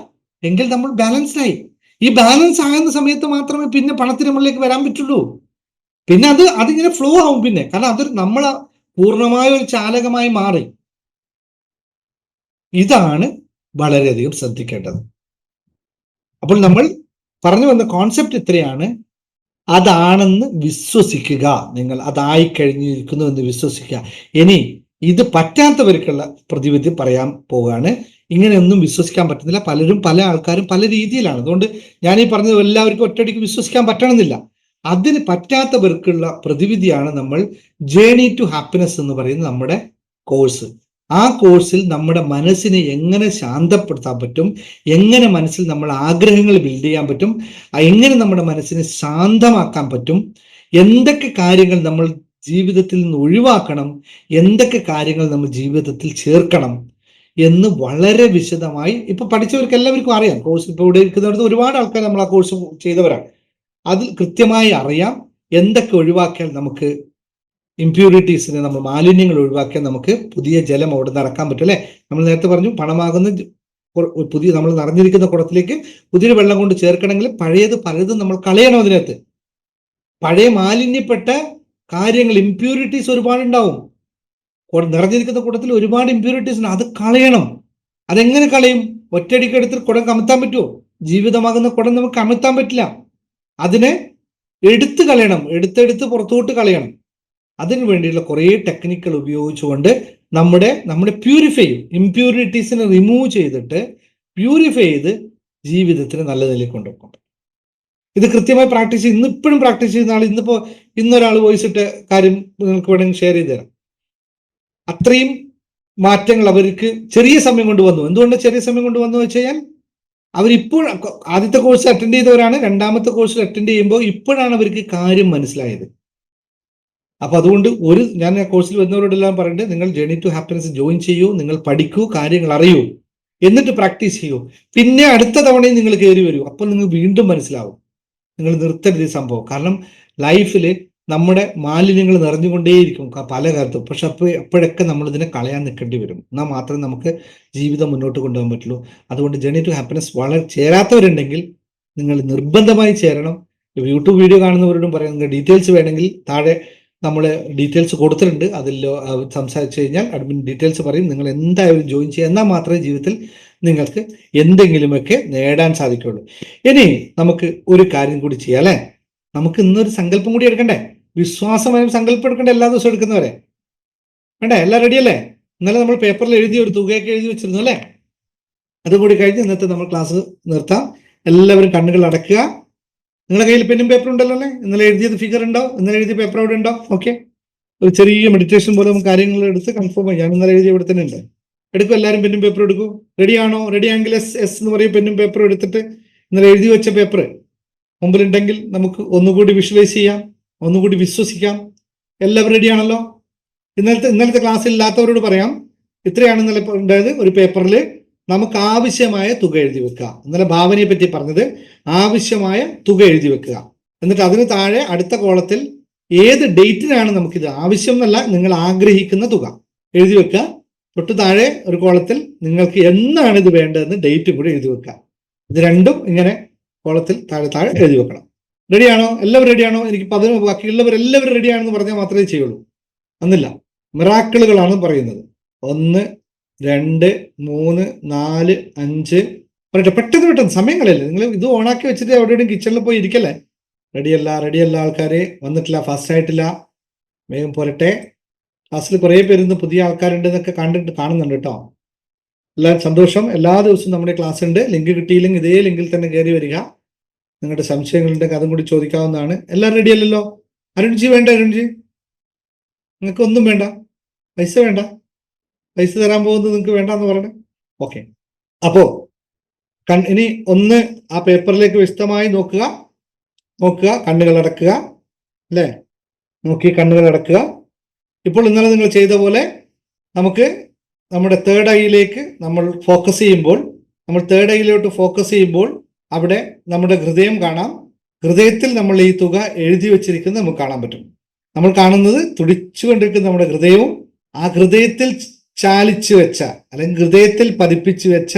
എങ്കിൽ നമ്മൾ ബാലൻസ്ഡ് ആയി. ഈ ബാലൻസ് ആകുന്ന സമയത്ത് മാത്രമേ പിന്നെ പണത്തിന് നമ്മളിലേക്ക് വരാൻ പറ്റുള്ളൂ. പിന്നെ അതിങ്ങനെ ഫ്ലോ ആവും പിന്നെ. കാരണം അതൊരു നമ്മളെ പൂർണ്ണമായ ഒരു ചാലകമായി മാറി. ഇതാണ് വളരെയധികം ശ്രദ്ധിക്കേണ്ടത്. അപ്പോൾ നമ്മൾ പറഞ്ഞു വന്ന കോൺസെപ്റ്റ് ഇത്രയാണ്. അതാണെന്ന് വിശ്വസിക്കുക. നിങ്ങൾ അതായി കഴിഞ്ഞിരിക്കുന്നു എന്ന് വിശ്വസിക്കുക. ഇനി ഇത് പറ്റാത്തവർക്കുള്ള പ്രതിവിധി പറയാൻ പോവുകയാണ്. ഇങ്ങനെയൊന്നും വിശ്വസിക്കാൻ പറ്റുന്നില്ല. പല ആൾക്കാരും പല രീതിയിലാണ്. അതുകൊണ്ട് ഞാൻ ഈ പറഞ്ഞത് എല്ലാവർക്കും ഒറ്റയടിക്ക് വിശ്വസിക്കാൻ പറ്റണമെന്നില്ല. അതിന് പറ്റാത്തവർക്കുള്ള പ്രതിവിധിയാണ് നമ്മൾ ജേണി ടു ഹാപ്പിനെസ് എന്ന് പറയുന്ന നമ്മുടെ കോഴ്സ്. ആ കോഴ്സിൽ നമ്മുടെ മനസ്സിനെ എങ്ങനെ ശാന്തപ്പെടുത്താൻ പറ്റും, എങ്ങനെ മനസ്സിൽ നമ്മൾ ആഗ്രഹങ്ങൾ ബിൽഡ് ചെയ്യാൻ പറ്റും, എങ്ങനെ നമ്മുടെ മനസ്സിനെ ശാന്തമാക്കാൻ പറ്റും, എന്തൊക്കെ കാര്യങ്ങൾ നമ്മൾ ജീവിതത്തിൽ നിന്ന് ഒഴിവാക്കണം, എന്തൊക്കെ കാര്യങ്ങൾ നമ്മൾ ജീവിതത്തിൽ ചേർക്കണം എന്ന് വളരെ വിശദമായി ഇപ്പൊ പഠിച്ചവർക്ക് എല്ലാവർക്കും അറിയാം. കോഴ്സ് ഇപ്പൊ ഇവിടെ ഇരിക്കുന്നവർക്ക് ഒരുപാട് ആൾക്കാർ നമ്മൾ ആ കോഴ്സ് ചെയ്തവരാണ്. അതിൽ കൃത്യമായി അറിയാം എന്തൊക്കെ ഒഴിവാക്കിയാൽ നമുക്ക് ഇംപ്യൂരിറ്റീസിനെ, നമ്മൾ മാലിന്യങ്ങൾ ഒഴിവാക്കിയാൽ നമുക്ക് പുതിയ ജലം അവിടെ നടക്കാൻ പറ്റും അല്ലെ? നമ്മൾ നേരത്തെ പറഞ്ഞു, പണമാകുന്ന പുതിയ നമ്മൾ നിറഞ്ഞിരിക്കുന്ന കുടത്തിലേക്ക് പുതിയ വെള്ളം കൊണ്ട് ചേർക്കണമെങ്കിൽ പലതും നമ്മൾ കളയണം. അതിനകത്ത് പഴയ മാലിന്യപ്പെട്ട കാര്യങ്ങൾ, ഇംപ്യൂരിറ്റീസ് ഒരുപാടുണ്ടാവും. നിറഞ്ഞിരിക്കുന്ന കുടത്തിൽ ഒരുപാട് ഇംപ്യൂരിറ്റീസ് ഉണ്ട്, അത് കളയണം. അതെങ്ങനെ കളയും? ഒറ്റയടിക്ക് എടുത്ത് കുടം കമത്താൻ പറ്റുമോ? ജീവിതമാകുന്ന കുടം നമുക്ക് കമത്താൻ പറ്റില്ല. അതിനെ എടുത്തു കളയണം, എടുത്തെടുത്ത് പുറത്തോട്ട് കളയണം. അതിനു വേണ്ടിയുള്ള കുറേ ടെക്നിക്കുകൾ ഉപയോഗിച്ചുകൊണ്ട് നമ്മുടെ പ്യൂരിഫൈ ചെയ്യും. ഇംപ്യൂരിറ്റീസിനെ റിമൂവ് ചെയ്തിട്ട് പ്യൂരിഫൈ ചെയ്ത് ജീവിതത്തിന് നല്ല നിലയിൽ കൊണ്ടുപോകും. ഇത് കൃത്യമായി പ്രാക്ടീസ് ചെയ്ത് ഇപ്പോഴും പ്രാക്ടീസ് ചെയ്യുന്ന ആൾ ഇന്നൊരാൾ വോയിസ് ഇട്ട കാര്യം നിങ്ങൾക്ക് വേണമെങ്കിൽ ഷെയർ ചെയ്ത് തരാം. അത്രയും മാറ്റങ്ങൾ അവർക്ക് ചെറിയ സമയം കൊണ്ട് വന്നു. എന്തുകൊണ്ട് ചെറിയ സമയം കൊണ്ട് വന്നു വെച്ച് കഴിഞ്ഞാൽ അവരിപ്പോൾ ആദ്യത്തെ കോഴ്സ് അറ്റൻഡ് ചെയ്തവരാണ്. രണ്ടാമത്തെ കോഴ്സിൽ അറ്റൻഡ് ചെയ്യുമ്പോൾ ഇപ്പോഴാണ് അവർക്ക് കാര്യം മനസ്സിലായത്. അപ്പൊ അതുകൊണ്ട് ഞാൻ ആ കോഴ്സിൽ വന്നവരോടെല്ലാം പറയേണ്ടത്, നിങ്ങൾ ജേണി ടു ഹാപ്പിനെസ് ജോയിൻ ചെയ്യൂ, നിങ്ങൾ പഠിക്കൂ, കാര്യങ്ങൾ അറിയൂ, എന്നിട്ട് പ്രാക്ടീസ് ചെയ്യൂ. പിന്നെ അടുത്ത തവണയും നിങ്ങൾ കയറി വരൂ. അപ്പോൾ നിങ്ങൾ വീണ്ടും മനസ്സിലാവും. നിങ്ങൾ നിർത്തരുത് ഈ സംഭവം. കാരണം ലൈഫിൽ നമ്മുടെ മാലിന്യങ്ങൾ നിറഞ്ഞുകൊണ്ടേയിരിക്കും പല കാലത്തും. പക്ഷെ അപ്പോഴൊക്കെ നമ്മൾ ഇതിനെ കളയാൻ നിൽക്കേണ്ടി വരും. എന്നാൽ മാത്രമേ നമുക്ക് ജീവിതം മുന്നോട്ട് കൊണ്ടുപോകാൻ പറ്റുള്ളൂ. അതുകൊണ്ട് ജേണി ടു ഹാപ്പിനെസ് വളരെ ചേരാത്തവരുണ്ടെങ്കിൽ നിങ്ങൾ നിർബന്ധമായി ചേരണം. യൂട്യൂബ് വീഡിയോ കാണുന്നവരോടും പറയാം, നിങ്ങൾക്ക് ഡീറ്റെയിൽസ് വേണമെങ്കിൽ താഴെ നമ്മൾ ഡീറ്റെയിൽസ് കൊടുത്തിട്ടുണ്ട്. അതിൽ സംസാരിച്ചു കഴിഞ്ഞാൽ അഡ്മിൻ ഡീറ്റെയിൽസ് പറയും. നിങ്ങൾ എന്തായാലും ജോയിൻ ചെയ്യുക. എന്നാൽ മാത്രമേ ജീവിതത്തിൽ നിങ്ങൾക്ക് എന്തെങ്കിലുമൊക്കെ നേടാൻ സാധിക്കുള്ളൂ. ഇനി നമുക്ക് ഒരു കാര്യം കൂടി ചെയ്യാം അല്ലേ? നമുക്ക് ഇന്നൊരു സങ്കല്പം കൂടി എടുക്കണ്ടേ? വിശ്വാസമായും സങ്കല്പം എടുക്കണ്ടേ? എല്ലാ ദിവസവും എടുക്കുന്നവരെ വേണ്ടേ? എല്ലാം റെഡി അല്ലേ? ഇന്നലെ നമ്മൾ പേപ്പറിൽ എഴുതി ഒരു തുകയൊക്കെ എഴുതി വെച്ചിരുന്നു അല്ലേ? അതുകൂടി കഴിഞ്ഞ് ഇന്നത്തെ നമ്മൾ ക്ലാസ് നിർത്താം. എല്ലാവരും കണ്ണുകൾ അടയ്ക്കുക. നിങ്ങളുടെ കയ്യിൽ പെന്നും പേപ്പറും ഉണ്ടല്ലോ അല്ലേ? ഇന്നലെ എഴുതിയത് ഫിഗർ ഉണ്ടോ? ഇന്നലെ എഴുതിയ പേപ്പർ അവിടെ ഉണ്ടോ? ഓക്കെ, ഒരു ചെറിയ മെഡിറ്റേഷൻ പോലെ നമുക്ക് കാര്യങ്ങൾ എടുത്ത് കൺഫേം ചെയ്യാം. ഞാൻ ഇന്നലെ എഴുതി ഇവിടെ തന്നെ ഉണ്ട്. എടുക്കും, എല്ലാവരും പെന്നും പേപ്പറും എടുക്കൂ. റെഡിയാണോ? റെഡി ആണെങ്കിൽ എസ് എസ് എന്ന് പറയും. പെന്നും പേപ്പറും എടുത്തിട്ട് ഇന്നലെ എഴുതി വെച്ച പേപ്പർ മുമ്പിലുണ്ടെങ്കിൽ നമുക്ക് ഒന്നുകൂടി വിഷ്വലൈസ് ചെയ്യാം, ഒന്നുകൂടി വിശ്വസിക്കാം. എല്ലാവരും റെഡിയാണല്ലോ? ഇന്നലത്തെ ക്ലാസ്സിൽ ഇല്ലാത്തവരോട് പറയാം, ഇത്രയാണ് ഇന്നലെ ഉണ്ടായത്. ഒരു പേപ്പറിൽ നമുക്ക് ആവശ്യമായ തുക എഴുതി വെക്കുക. ഇന്നലെ ഭാവനയെ പറ്റി പറഞ്ഞത്, ആവശ്യമായ തുക എഴുതി വെക്കുക. എന്നിട്ട് അതിന് താഴെ അടുത്ത കോളത്തിൽ ഏത് ഡേറ്റിനാണ് നമുക്കിത് ആവശ്യം എന്നല്ല, നിങ്ങൾ ആഗ്രഹിക്കുന്ന തുക എഴുതി വെക്കുക. തൊട്ട് താഴെ ഒരു കോളത്തിൽ നിങ്ങൾക്ക് എന്നാണ് ഇത് വേണ്ടതെന്ന് ഡേറ്റും കൂടി എഴുതി വെക്കുക. ഇത് രണ്ടും ഇങ്ങനെ കോളത്തിൽ താഴെ താഴെ എഴുതി വെക്കണം. റെഡിയാണോ? എല്ലാവരും റെഡിയാണോ? എനിക്ക് ബാക്കിയുള്ളവരെല്ലാവരും റെഡിയാണെന്ന് പറഞ്ഞാൽ മാത്രമേ ചെയ്യുള്ളൂ. എന്നില്ല, മിറാക്കിളുകളാണ് പറയുന്നത്. 1, 2, 3, 4, 5 പറയട്ടെ. പെട്ടെന്ന് സമയം കളയല്ലേ. നിങ്ങൾ ഇത് ഓണാക്കി വെച്ചിട്ട് എവിടെയും കിച്ചണിൽ പോയി ഇരിക്കല്ലേ. റെഡിയല്ല ആൾക്കാരെ വന്നിട്ടില്ല, ഫാസ്റ്റ് ആയിട്ടില്ല, വേഗം പോരട്ടെ. ക്ലാസ്സിൽ കുറേ പേരുന്ന് പുതിയ ആൾക്കാരുണ്ട് എന്നൊക്കെ കാണുന്നുണ്ട് കേട്ടോ. എല്ലാവരും സന്തോഷം. എല്ലാ ദിവസവും നമ്മുടെ ക്ലാസ് ഉണ്ട്. ലിങ്ക് കിട്ടിയില്ലെങ്കിൽ ഇതേ ലിങ്കിൽ തന്നെ കയറി വരിക. നിങ്ങളുടെ സംശയങ്ങളുണ്ടെങ്കിൽ അതും കൂടി ചോദിക്കാവുന്നതാണ്. എല്ലാവരും റെഡിയല്ലല്ലോ? അരുൺജി വേണ്ട? അരുൺജി, നിങ്ങൾക്ക് ഒന്നും വേണ്ട? പൈസ വേണ്ട? പൈസ തരാൻ പോകുന്നത് നിങ്ങൾക്ക് വേണ്ടെന്ന് പറയണേ. ഓക്കെ, അപ്പോ ഇനി ഒന്ന് ആ പേപ്പറിലേക്ക് വിശദമായി നോക്കുക. കണ്ണുകൾ അടക്കുക, അല്ലേ? നോക്കി കണ്ണുകൾ അടക്കുക. ഇപ്പോൾ ഇന്നലെ നിങ്ങൾ ചെയ്ത പോലെ നമുക്ക് നമ്മുടെ തേർഡ് ഐയിലേക്ക് നമ്മൾ ഫോക്കസ് ചെയ്യുമ്പോൾ അവിടെ നമ്മുടെ ഹൃദയം കാണാം. ഹൃദയത്തിൽ നമ്മൾ ഈ തുക എഴുതി വെച്ചിരിക്കുന്നത് നമുക്ക് കാണാൻ പറ്റും. നമ്മൾ കാണുന്നത് തുടിച്ചുകൊണ്ടിരിക്കുന്ന നമ്മുടെ ഹൃദയവും ആ ഹൃദയത്തിൽ ചാലിച്ചു വെച്ച അല്ലെങ്കിൽ ഹൃദയത്തിൽ പതിപ്പിച്ചു വെച്ച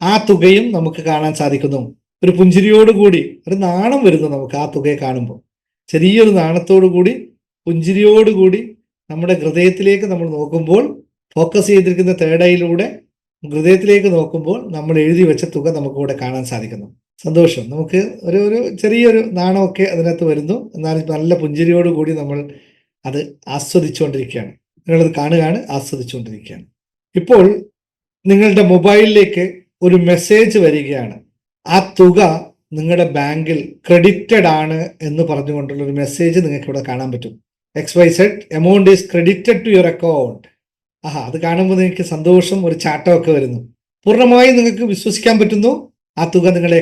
ആ തുകയും നമുക്ക് കാണാൻ സാധിക്കുന്നു. ഒരു പുഞ്ചിരിയോടുകൂടി, ഒരു നാണം വരുന്നു നമുക്ക് ആ തുകയെ കാണുമ്പോൾ. ചെറിയൊരു നാണത്തോടുകൂടി, പുഞ്ചിരിയോടുകൂടി നമ്മുടെ ഹൃദയത്തിലേക്ക് നമ്മൾ നോക്കുമ്പോൾ, ഫോക്കസ് ചെയ്തിരിക്കുന്ന തേർഡ് ഐയിലൂടെ ഹൃദയത്തിലേക്ക് നോക്കുമ്പോൾ നമ്മൾ എഴുതി വെച്ച തുക നമുക്ക് ഇവിടെ കാണാൻ സാധിക്കുന്നു. സന്തോഷം. നമുക്ക് ഒരു ചെറിയൊരു നാണമൊക്കെ അതിനകത്ത് വരുന്നു. എന്നാലും നല്ല പുഞ്ചിരിയോടുകൂടി നമ്മൾ അത് ആസ്വദിച്ചുകൊണ്ടിരിക്കുകയാണ്. നിങ്ങളത് കാണുകയാണ്, ആസ്വദിച്ചുകൊണ്ടിരിക്കുകയാണ്. ഇപ്പോൾ നിങ്ങളുടെ മൊബൈലിലേക്ക് ഒരു മെസ്സേജ് വരികയാണ്. ആ തുക നിങ്ങളുടെ ബാങ്കിൽ ക്രെഡിറ്റഡ് ആണ് എന്ന് പറഞ്ഞുകൊണ്ടുള്ള ഒരു മെസ്സേജ് നിങ്ങൾക്ക് ഇവിടെ കാണാൻ പറ്റും. XYZ amount is credited to your account. അത് കാണുമ്പോൾ നിങ്ങൾക്ക് സന്തോഷം, ഒരു ചാട്ടമൊക്കെ വരുന്നു. പൂർണ്ണമായും നിങ്ങൾക്ക് വിശ്വസിക്കാൻ പറ്റുന്നു, ആ തുക നിങ്ങളുടെ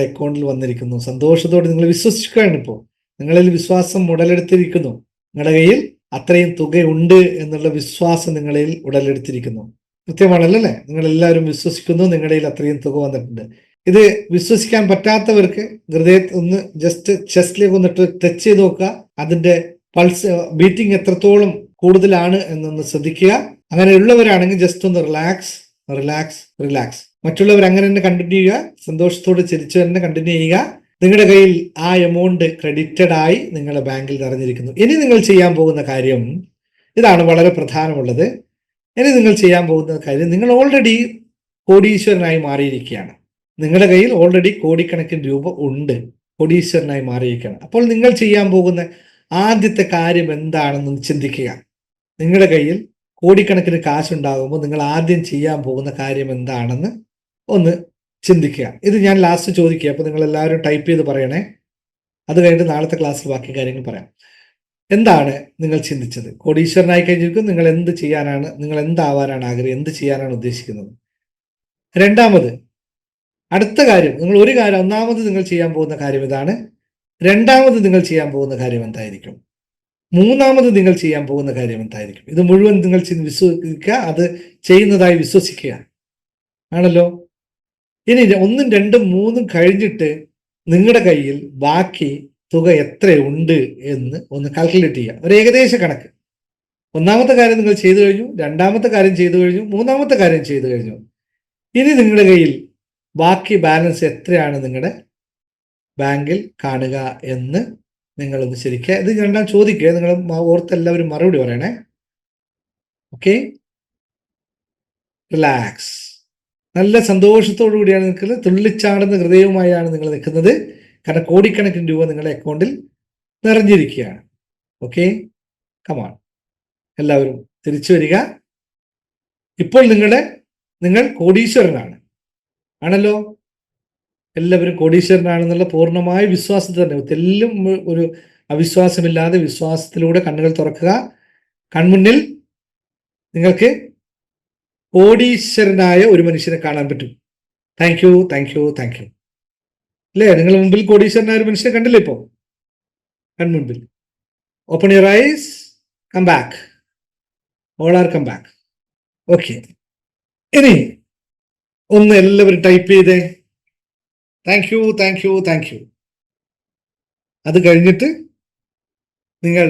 അക്കൗണ്ടിൽ വന്നിരിക്കുന്നു. സന്തോഷത്തോടെ നിങ്ങൾ വിശ്വസിക്കുകയാണ്. ഇപ്പോൾ നിങ്ങളിൽ വിശ്വാസം ഉടലെടുത്തിരിക്കുന്നു. നിങ്ങളുടെ കയ്യിൽ അത്രയും തുകയുണ്ട് എന്നുള്ള വിശ്വാസം നിങ്ങളിൽ ഉടലെടുത്തിരിക്കുന്നു. കൃത്യമാണല്ലേ? നിങ്ങൾ എല്ലാവരും വിശ്വസിക്കുന്നു, നിങ്ങളുടെ കയ്യിൽ അത്രയും തുക വന്നിട്ടുണ്ട്. ഇത് വിശ്വസിക്കാൻ പറ്റാത്തവർക്ക് ഹൃദയത്തിൽ ഒന്ന് ജസ്റ്റ് ചെസ്റ്റിലേക്ക് വന്നിട്ട് ടച്ച് ചെയ്ത് നോക്കുക. അതിന്റെ പൾസ് ബീറ്റിംഗ് എത്രത്തോളം കൂടുതലാണ് എന്നൊന്ന് ശ്രദ്ധിക്കുക. അങ്ങനെയുള്ളവരാണെങ്കിൽ ജസ്റ്റ് ഒന്ന് റിലാക്സ്. മറ്റുള്ളവർ അങ്ങനെ തന്നെ കണ്ടിന്യൂ ചെയ്യുക. സന്തോഷത്തോടെ ചിരിച്ചു തന്നെ കണ്ടിന്യൂ ചെയ്യുക. നിങ്ങളുടെ കയ്യിൽ ആ എമൗണ്ട് ക്രെഡിറ്റഡ് ആയി നിങ്ങളുടെ ബാങ്കിൽ നിറഞ്ഞിരിക്കുന്നു. ഇനി നിങ്ങൾ ചെയ്യാൻ പോകുന്ന കാര്യം ഇതാണ്, വളരെ പ്രധാനമുള്ളത്. നിങ്ങൾ ഓൾറെഡി കോടീശ്വരനായി മാറിയിരിക്കുകയാണ്. നിങ്ങളുടെ കയ്യിൽ ഓൾറെഡി കോടിക്കണക്കിന് രൂപ ഉണ്ട്, കോടീശ്വരനായി മാറിയിരിക്കുകയാണ്. അപ്പോൾ നിങ്ങൾ ചെയ്യാൻ പോകുന്ന ആദ്യത്തെ കാര്യം എന്താണെന്ന് ചിന്തിക്കുക. നിങ്ങളുടെ കയ്യിൽ കോടിക്കണക്കിന് കാശുണ്ടാകുമ്പോൾ നിങ്ങൾ ആദ്യം ചെയ്യാൻ പോകുന്ന കാര്യം എന്താണെന്ന് ഒന്ന് ചിന്തിക്കുക. ഇത് ഞാൻ ലാസ്റ്റ് ചോദിക്കുക, അപ്പോൾ നിങ്ങൾ എല്ലാവരും ടൈപ്പ് ചെയ്ത് പറയണേ. അത് കഴിഞ്ഞിട്ട് നാളത്തെ ക്ലാസ്സിൽ ബാക്കി കാര്യങ്ങൾ പറയാം. എന്താണ് നിങ്ങൾ ചിന്തിച്ചത്? കോടീശ്വരനായി കഴിഞ്ഞിരിക്കും. നിങ്ങൾ എന്താവാനാണ് ആഗ്രഹം, എന്ത് ചെയ്യാനാണ് ഉദ്ദേശിക്കുന്നത്? രണ്ടാമത്, അടുത്ത കാര്യം, ഒന്നാമത് നിങ്ങൾ ചെയ്യാൻ പോകുന്ന കാര്യം ഇതാണ്. രണ്ടാമത് നിങ്ങൾ ചെയ്യാൻ പോകുന്ന കാര്യം എന്തായിരിക്കും? മൂന്നാമത് നിങ്ങൾ ചെയ്യാൻ പോകുന്ന കാര്യം എന്തായിരിക്കും? ഇത് മുഴുവൻ നിങ്ങൾ വിശ്വസിക്കുക, അത് ചെയ്യുന്നതായി വിശ്വസിക്കുക ആണല്ലോ. ഇനി 1, 2, 3 കഴിഞ്ഞിട്ട് നിങ്ങളുടെ കയ്യിൽ ബാക്കി തുക എത്രയുണ്ട് എന്ന് ഒന്ന് കാൽക്കുലേറ്റ് ചെയ്യുക. ഒരു ഏകദേശ കണക്ക്. ഒന്നാമത്തെ കാര്യം നിങ്ങൾ ചെയ്തു കഴിഞ്ഞു, രണ്ടാമത്തെ കാര്യം ചെയ്തു കഴിഞ്ഞു, മൂന്നാമത്തെ കാര്യം ചെയ്തു കഴിഞ്ഞു. ഇനി നിങ്ങളുടെ കയ്യിൽ ബാക്കി ബാലൻസ് എത്രയാണ് നിങ്ങളുടെ ബാങ്കിൽ കാണുക എന്ന് നിങ്ങളൊന്ന് ശരിക്കുക. ഇത് രണ്ടാം ചോദിക്കുക, നിങ്ങൾ ഓർത്തെല്ലാവരും മറുപടി പറയണേ. Okay, relax. നല്ല സന്തോഷത്തോടു കൂടിയാണ് നിൽക്കുന്നത്. തുള്ളിച്ചാടുന്ന ഹൃദയവുമായാണ് നിങ്ങൾ നിൽക്കുന്നത്. കാരണം കോടിക്കണക്കിന് രൂപ നിങ്ങളുടെ അക്കൗണ്ടിൽ നിറഞ്ഞിരിക്കുകയാണ്. Okay, come on. എല്ലാവരും തിരിച്ചു വരിക. ഇപ്പോൾ നിങ്ങൾ കോടീശ്വരനാണ്, ആണല്ലോ. എല്ലാവരും കോടീശ്വരനാണെന്നുള്ള പൂർണ്ണമായ വിശ്വാസത്തിൽ തന്നെ എല്ലാം ഒരു അവിശ്വാസമില്ലാതെ വിശ്വാസത്തിലൂടെ കണ്ണുകൾ തുറക്കുക. കൺമുന്നിൽ നിങ്ങൾക്ക് കോടീശ്വരനായ ഒരു മനുഷ്യനെ കാണാൻ പറ്റും. Thank you, thank you, thank you. അല്ലേ, നിങ്ങൾ മുമ്പിൽ കോടീശ്വരനായ ഒരു മനുഷ്യനെ കണ്ടില്ലേ ഇപ്പോൾ കൺമുൻപിൽ? Open your eyes, come back, all are come back. Okay, ഇനി ഒന്ന് എല്ലാവരും ടൈപ്പ് ചെയ്തേ. Thank you, thank you, thank you. അത് കഴിഞ്ഞിട്ട് നിങ്ങൾ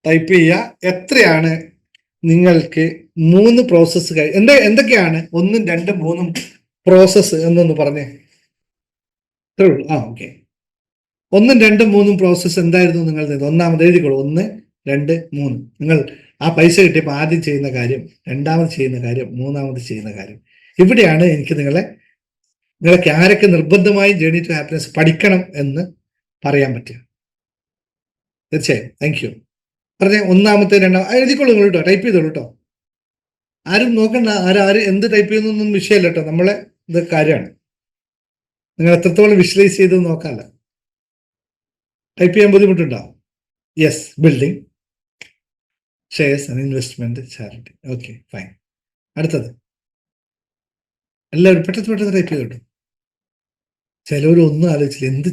ടൈപ്പ് ചെയ്യുക എത്രയാണ് നിങ്ങൾക്ക് 3 പ്രോസസ്സ് എന്തൊക്കെയാണ് 1, 2, 3 പ്രോസസ്സ് എന്നൊന്ന് പറഞ്ഞേ. ഇത്രേ ഉള്ളൂ. ഓക്കെ, 1, 2, 3 പ്രോസസ്സ് എന്തായിരുന്നു നിങ്ങൾ? ഒന്നാമത് എഴുതിക്കോളൂ. 1, 2, 3. നിങ്ങൾ ആ പൈസ കിട്ടിയപ്പോൾ ആദ്യം ചെയ്യുന്ന കാര്യം, രണ്ടാമത് ചെയ്യുന്ന കാര്യം, മൂന്നാമത് ചെയ്യുന്ന കാര്യം. ഇവിടെയാണ് എനിക്ക് നിങ്ങൾക്ക് ആരൊക്കെ നിർബന്ധമായും ജേർണി ടു ഹാപ്പിനെസ് പഠിക്കണം എന്ന് പറയാൻ പറ്റുക. തീർച്ചയായും. Thank you. പറഞ്ഞേ, ഒന്നാമത്തെ, രണ്ടാമത്തെ എഴുതിക്കോളൂ നിങ്ങൾ കേട്ടോ, ടൈപ്പ് ചെയ്തോളൂ കേട്ടോ. ആരും നോക്കണ്ട, ആര് എന്ത് ടൈപ്പ് ചെയ്യുന്നൊന്നും വിഷയമല്ല കേട്ടോ. നമ്മളെ ഇത് കാര്യമാണ്. നിങ്ങൾ എത്രത്തോളം വിഷ്വലൈസ് ചെയ്ത് നോക്കാമല്ല. ടൈപ്പ് ചെയ്യാൻ ബുദ്ധിമുട്ടുണ്ടോ? Yes, building, shares and investment, charity. Okay, fine. അടുത്തത് എല്ലാവരും പെട്ടെന്ന് ടൈപ്പ് ചെയ്തോട്ടോ. ചിലവർ ഒന്നും ആലോചിച്ചില്ല, എന്ത്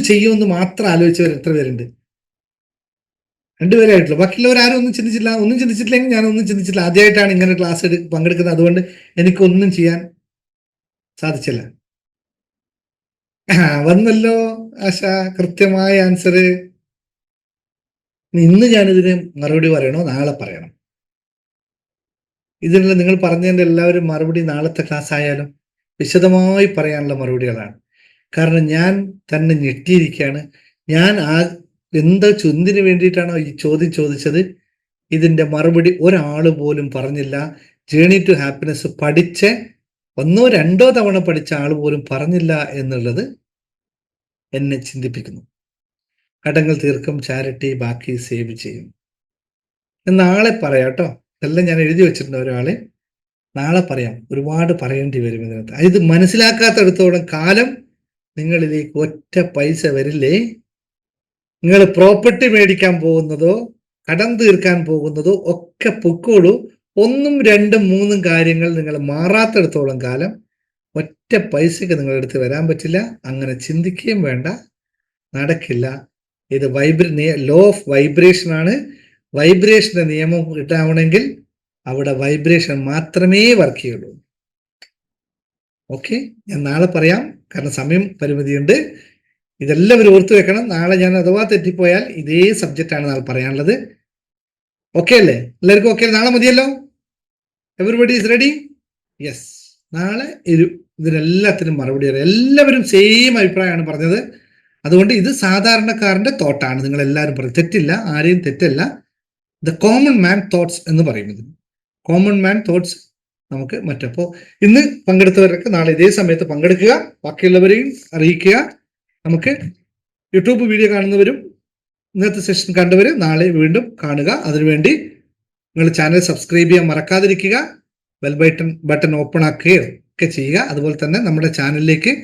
ചെയ്യുമെന്ന് മാത്രം ആലോചിച്ചവർ എത്ര പേരുണ്ട്? 2 പേരായിട്ടുള്ളൂ. ബാക്കിയുള്ളവർ ആരും ഒന്നും ചിന്തിച്ചിട്ടില്ലെങ്കിൽ ഞാനൊന്നും ചിന്തിച്ചിട്ടില്ല. ആദ്യമായിട്ടാണ് ഇങ്ങനെ ക്ലാസ് പങ്കെടുക്കുന്നത്, അതുകൊണ്ട് എനിക്കൊന്നും ചെയ്യാൻ സാധിച്ചില്ല. വന്നല്ലോ ആശ, കൃത്യമായ ആൻസർ. ഇന്ന് ഞാനിതിന് മറുപടി പറയണോ നാളെ പറയണം? ഇതിനുള്ള നിങ്ങൾ പറഞ്ഞതിൻ്റെ എല്ലാവരും മറുപടി നാളത്തെ ക്ലാസ് ആയാലും വിശദമായി പറയാനുള്ള മറുപടികളാണ്. കാരണം ഞാൻ തന്നെ ഞെട്ടിയിരിക്കുകയാണ്. ഞാൻ എന്തിനു വേണ്ടിയിട്ടാണോ ഈ ചോദ്യം ചോദിച്ചത്, ഇതിൻ്റെ മറുപടി ഒരാൾ പോലും പറഞ്ഞില്ല. ജേർണി ടു ഹാപ്പിനെസ് പഠിച്ച് 1, 2 തവണ പഠിച്ച ആൾ പോലും പറഞ്ഞില്ല എന്നുള്ളത് എന്നെ ചിന്തിപ്പിക്കുന്നു. കടങ്ങൾ തീർക്കും, ചാരിറ്റി, ബാക്കി സേവ് ചെയ്യും. നാളെ പറയാം കേട്ടോ. ഇതെല്ലാം ഞാൻ എഴുതി വെച്ചിട്ടുണ്ട്. ഒരാളെ നാളെ പറയാം. ഒരുപാട് പറയേണ്ടി വരും ഇതിനകത്ത്. ഇത് മനസ്സിലാക്കാത്തടത്തോളം കാലം നിങ്ങളിലേക്ക് ഒറ്റ പൈസ വരില്ലേ. നിങ്ങൾ പ്രോപ്പർട്ടി മേടിക്കാൻ പോകുന്നതോ കടം തീർക്കാൻ പോകുന്നതോ ഒക്കെ പൊക്കോളൂ. 1, 2, 3 കാര്യങ്ങൾ നിങ്ങൾ മാറാത്തിടത്തോളം കാലം ഒറ്റ പൈസക്ക് നിങ്ങളുടെ അടുത്ത് വരാൻ പറ്റില്ല. അങ്ങനെ ചിന്തിക്കുകയും വേണ്ട, നടക്കില്ല. ഇത് ലോ ഓഫ് വൈബ്രേഷൻ ആണ്. വൈബ്രേഷന്റെ നിയമം കിട്ടാവണമെങ്കിൽ അവിടെ വൈബ്രേഷൻ മാത്രമേ വർക്ക് ചെയ്യുള്ളൂ. ഓക്കെ, ഞാൻ നാളെ പറയാം, കാരണം സമയം പരിമിതിയുണ്ട്. ഇതെല്ലാവരും ഓർത്തു വെക്കണം. നാളെ ഞാൻ അഥവാ തെറ്റിപ്പോയാൽ ഇതേ സബ്ജക്റ്റാണ് നാളെ പറയാനുള്ളത്. ഓക്കെ അല്ലേ? എല്ലാവർക്കും ഓക്കെ? നാളെ മതിയല്ലോ? Everybody is ready? യെസ്. നാളെ ഇതിനെല്ലാത്തിനും മറുപടി അറിയാം. എല്ലാവരും സെയിം അഭിപ്രായമാണ് പറഞ്ഞത്. അതുകൊണ്ട് ഇത് സാധാരണക്കാരന്റെ തോട്ടാണ്. നിങ്ങൾ എല്ലാവരും പറയും, തെറ്റില്ല, ആരെയും തെറ്റല്ല. ദ കോമൺ മാൻ തോട്ട്സ് എന്ന് പറയുന്നത്. കോമൺ മാൻ തോട്ട്സ് നമുക്ക് മറ്റപ്പോൾ ഇന്ന് പങ്കെടുത്തവരൊക്കെ നാളെ ഇതേ സമയത്ത് പങ്കെടുക്കുക, ബാക്കിയുള്ളവരെയും അറിയിക്കുക. നമുക്ക് യൂട്യൂബ് വീഡിയോ കാണുന്നവരും ഇന്നത്തെ സെഷൻ കണ്ടവർ നാളെ വീണ്ടും കാണുക. അതിനുവേണ്ടി നിങ്ങൾ ചാനൽ സബ്സ്ക്രൈബ് ചെയ്യാൻ മറക്കാതിരിക്കുക. ബെൽ ബട്ടൺ ഓപ്പൺ ആക്കുകയൊക്കെ ചെയ്യുക. അതുപോലെ തന്നെ നമ്മുടെ ചാനലിലേക്ക്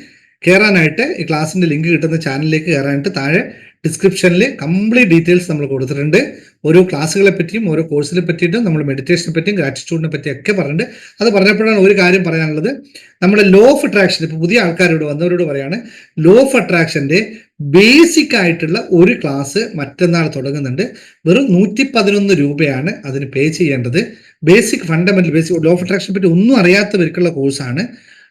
കയറാനായിട്ട്, ഈ ക്ലാസ്സിന്റെ ലിങ്ക് കിട്ടുന്ന ചാനലിലേക്ക് കയറാനായിട്ട് താഴെ ഡിസ്ക്രിപ്ഷനിൽ കംപ്ലീറ്റ് ഡീറ്റെയിൽസ് നമ്മൾ കൊടുത്തിട്ടുണ്ട്. ഓരോ ക്ലാസ്സുകളെ പറ്റിയും ഓരോ കോഴ്സിനെ പറ്റിയിട്ടും നമ്മൾ മെഡിറ്റേഷനെ പറ്റിയും ഗ്രാറ്റിറ്റ്യൂഡിനെ പറ്റിയും ഒക്കെ പറഞ്ഞിട്ടുണ്ട്. അത് പറഞ്ഞപ്പോഴാണ് ഒരു കാര്യം പറയാനുള്ളത്. നമ്മുടെ ലോ ഓഫ് അട്രാക്ഷൻ, ഇപ്പോൾ പുതിയ ആൾക്കാരോട് വന്നവരോട് പറയാണ്, ലോ ഓഫ് അട്രാക്ഷന്റെ ബേസിക് ആയിട്ടുള്ള ഒരു ക്ലാസ് മറ്റന്നാൾ തുടങ്ങുന്നുണ്ട്. വെറും 111 രൂപയാണ് അതിന് പേ ചെയ്യേണ്ടത്. ബേസിക് ബേസിക് ലോ ഓഫ് അട്രാക്ഷനെ പറ്റി ഒന്നും അറിയാത്തവർക്കുള്ള കോഴ്സാണ്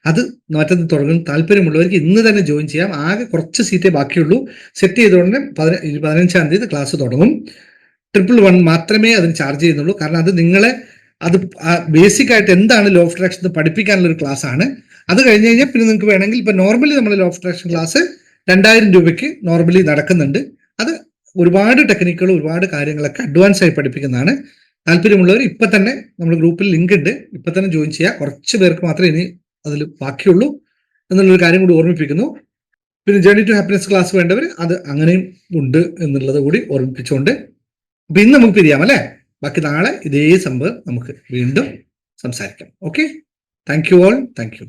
അത്. മറ്റന്ന് തുടങ്ങുന്ന താല്പര്യമുള്ളവർക്ക് ഇന്ന് തന്നെ ജോയിൻ ചെയ്യാം. ആകെ കുറച്ച് സീറ്റേ ബാക്കിയുള്ളൂ. സെറ്റ് ചെയ്തുകൊണ്ട് 15-ാം തീയതി ക്ലാസ് തുടങ്ങും. 111 മാത്രമേ അതിന് ചാർജ് ചെയ്യുന്നുള്ളൂ. കാരണം അത് ബേസിക് ആയിട്ട് എന്താണ് ലോ ഓഫ് അട്രാക്ഷൻ പഠിപ്പിക്കാനുള്ള ഒരു ക്ലാസ് ആണ്. അത് കഴിഞ്ഞ് കഴിഞ്ഞാൽ പിന്നെ നിങ്ങൾക്ക് വേണമെങ്കിൽ ഇപ്പൊ നോർമലി നമ്മുടെ ലോ ഓഫ് അട്രാക്ഷൻ ക്ലാസ് 2000 രൂപയ്ക്ക് നോർമലി നടക്കുന്നുണ്ട്. അത് ഒരുപാട് ടെക്നിക്കുകൾ, ഒരുപാട് കാര്യങ്ങളൊക്കെ അഡ്വാൻസ് ആയി പഠിപ്പിക്കുന്നതാണ്. താല്പര്യമുള്ളവർ ഇപ്പൊ തന്നെ നമ്മുടെ ഗ്രൂപ്പിൽ ലിങ്ക് ഉണ്ട്, ഇപ്പൊ തന്നെ ജോയിൻ ചെയ്യുക. കുറച്ച് പേർക്ക് മാത്രമേ ഇനി അതിൽ ബാക്കിയുള്ളൂ എന്നുള്ളൊരു കാര്യം കൂടി ഓർമ്മിപ്പിക്കുന്നു. പിന്നെ ജേർണി ടു ഹാപ്പിനെസ് ക്ലാസ് വേണ്ടവർ അത് അങ്ങനെയും ഉണ്ട് എന്നുള്ളത് കൂടി ഓർമ്മിപ്പിച്ചുകൊണ്ട് അപ്പൊ ഇന്ന് നമുക്ക് പിരിയാം അല്ലേ? ബാക്കി നാളെ ഇതേ സംഭവം നമുക്ക് വീണ്ടും സംസാരിക്കാം. Okay, thank you all. Thank you.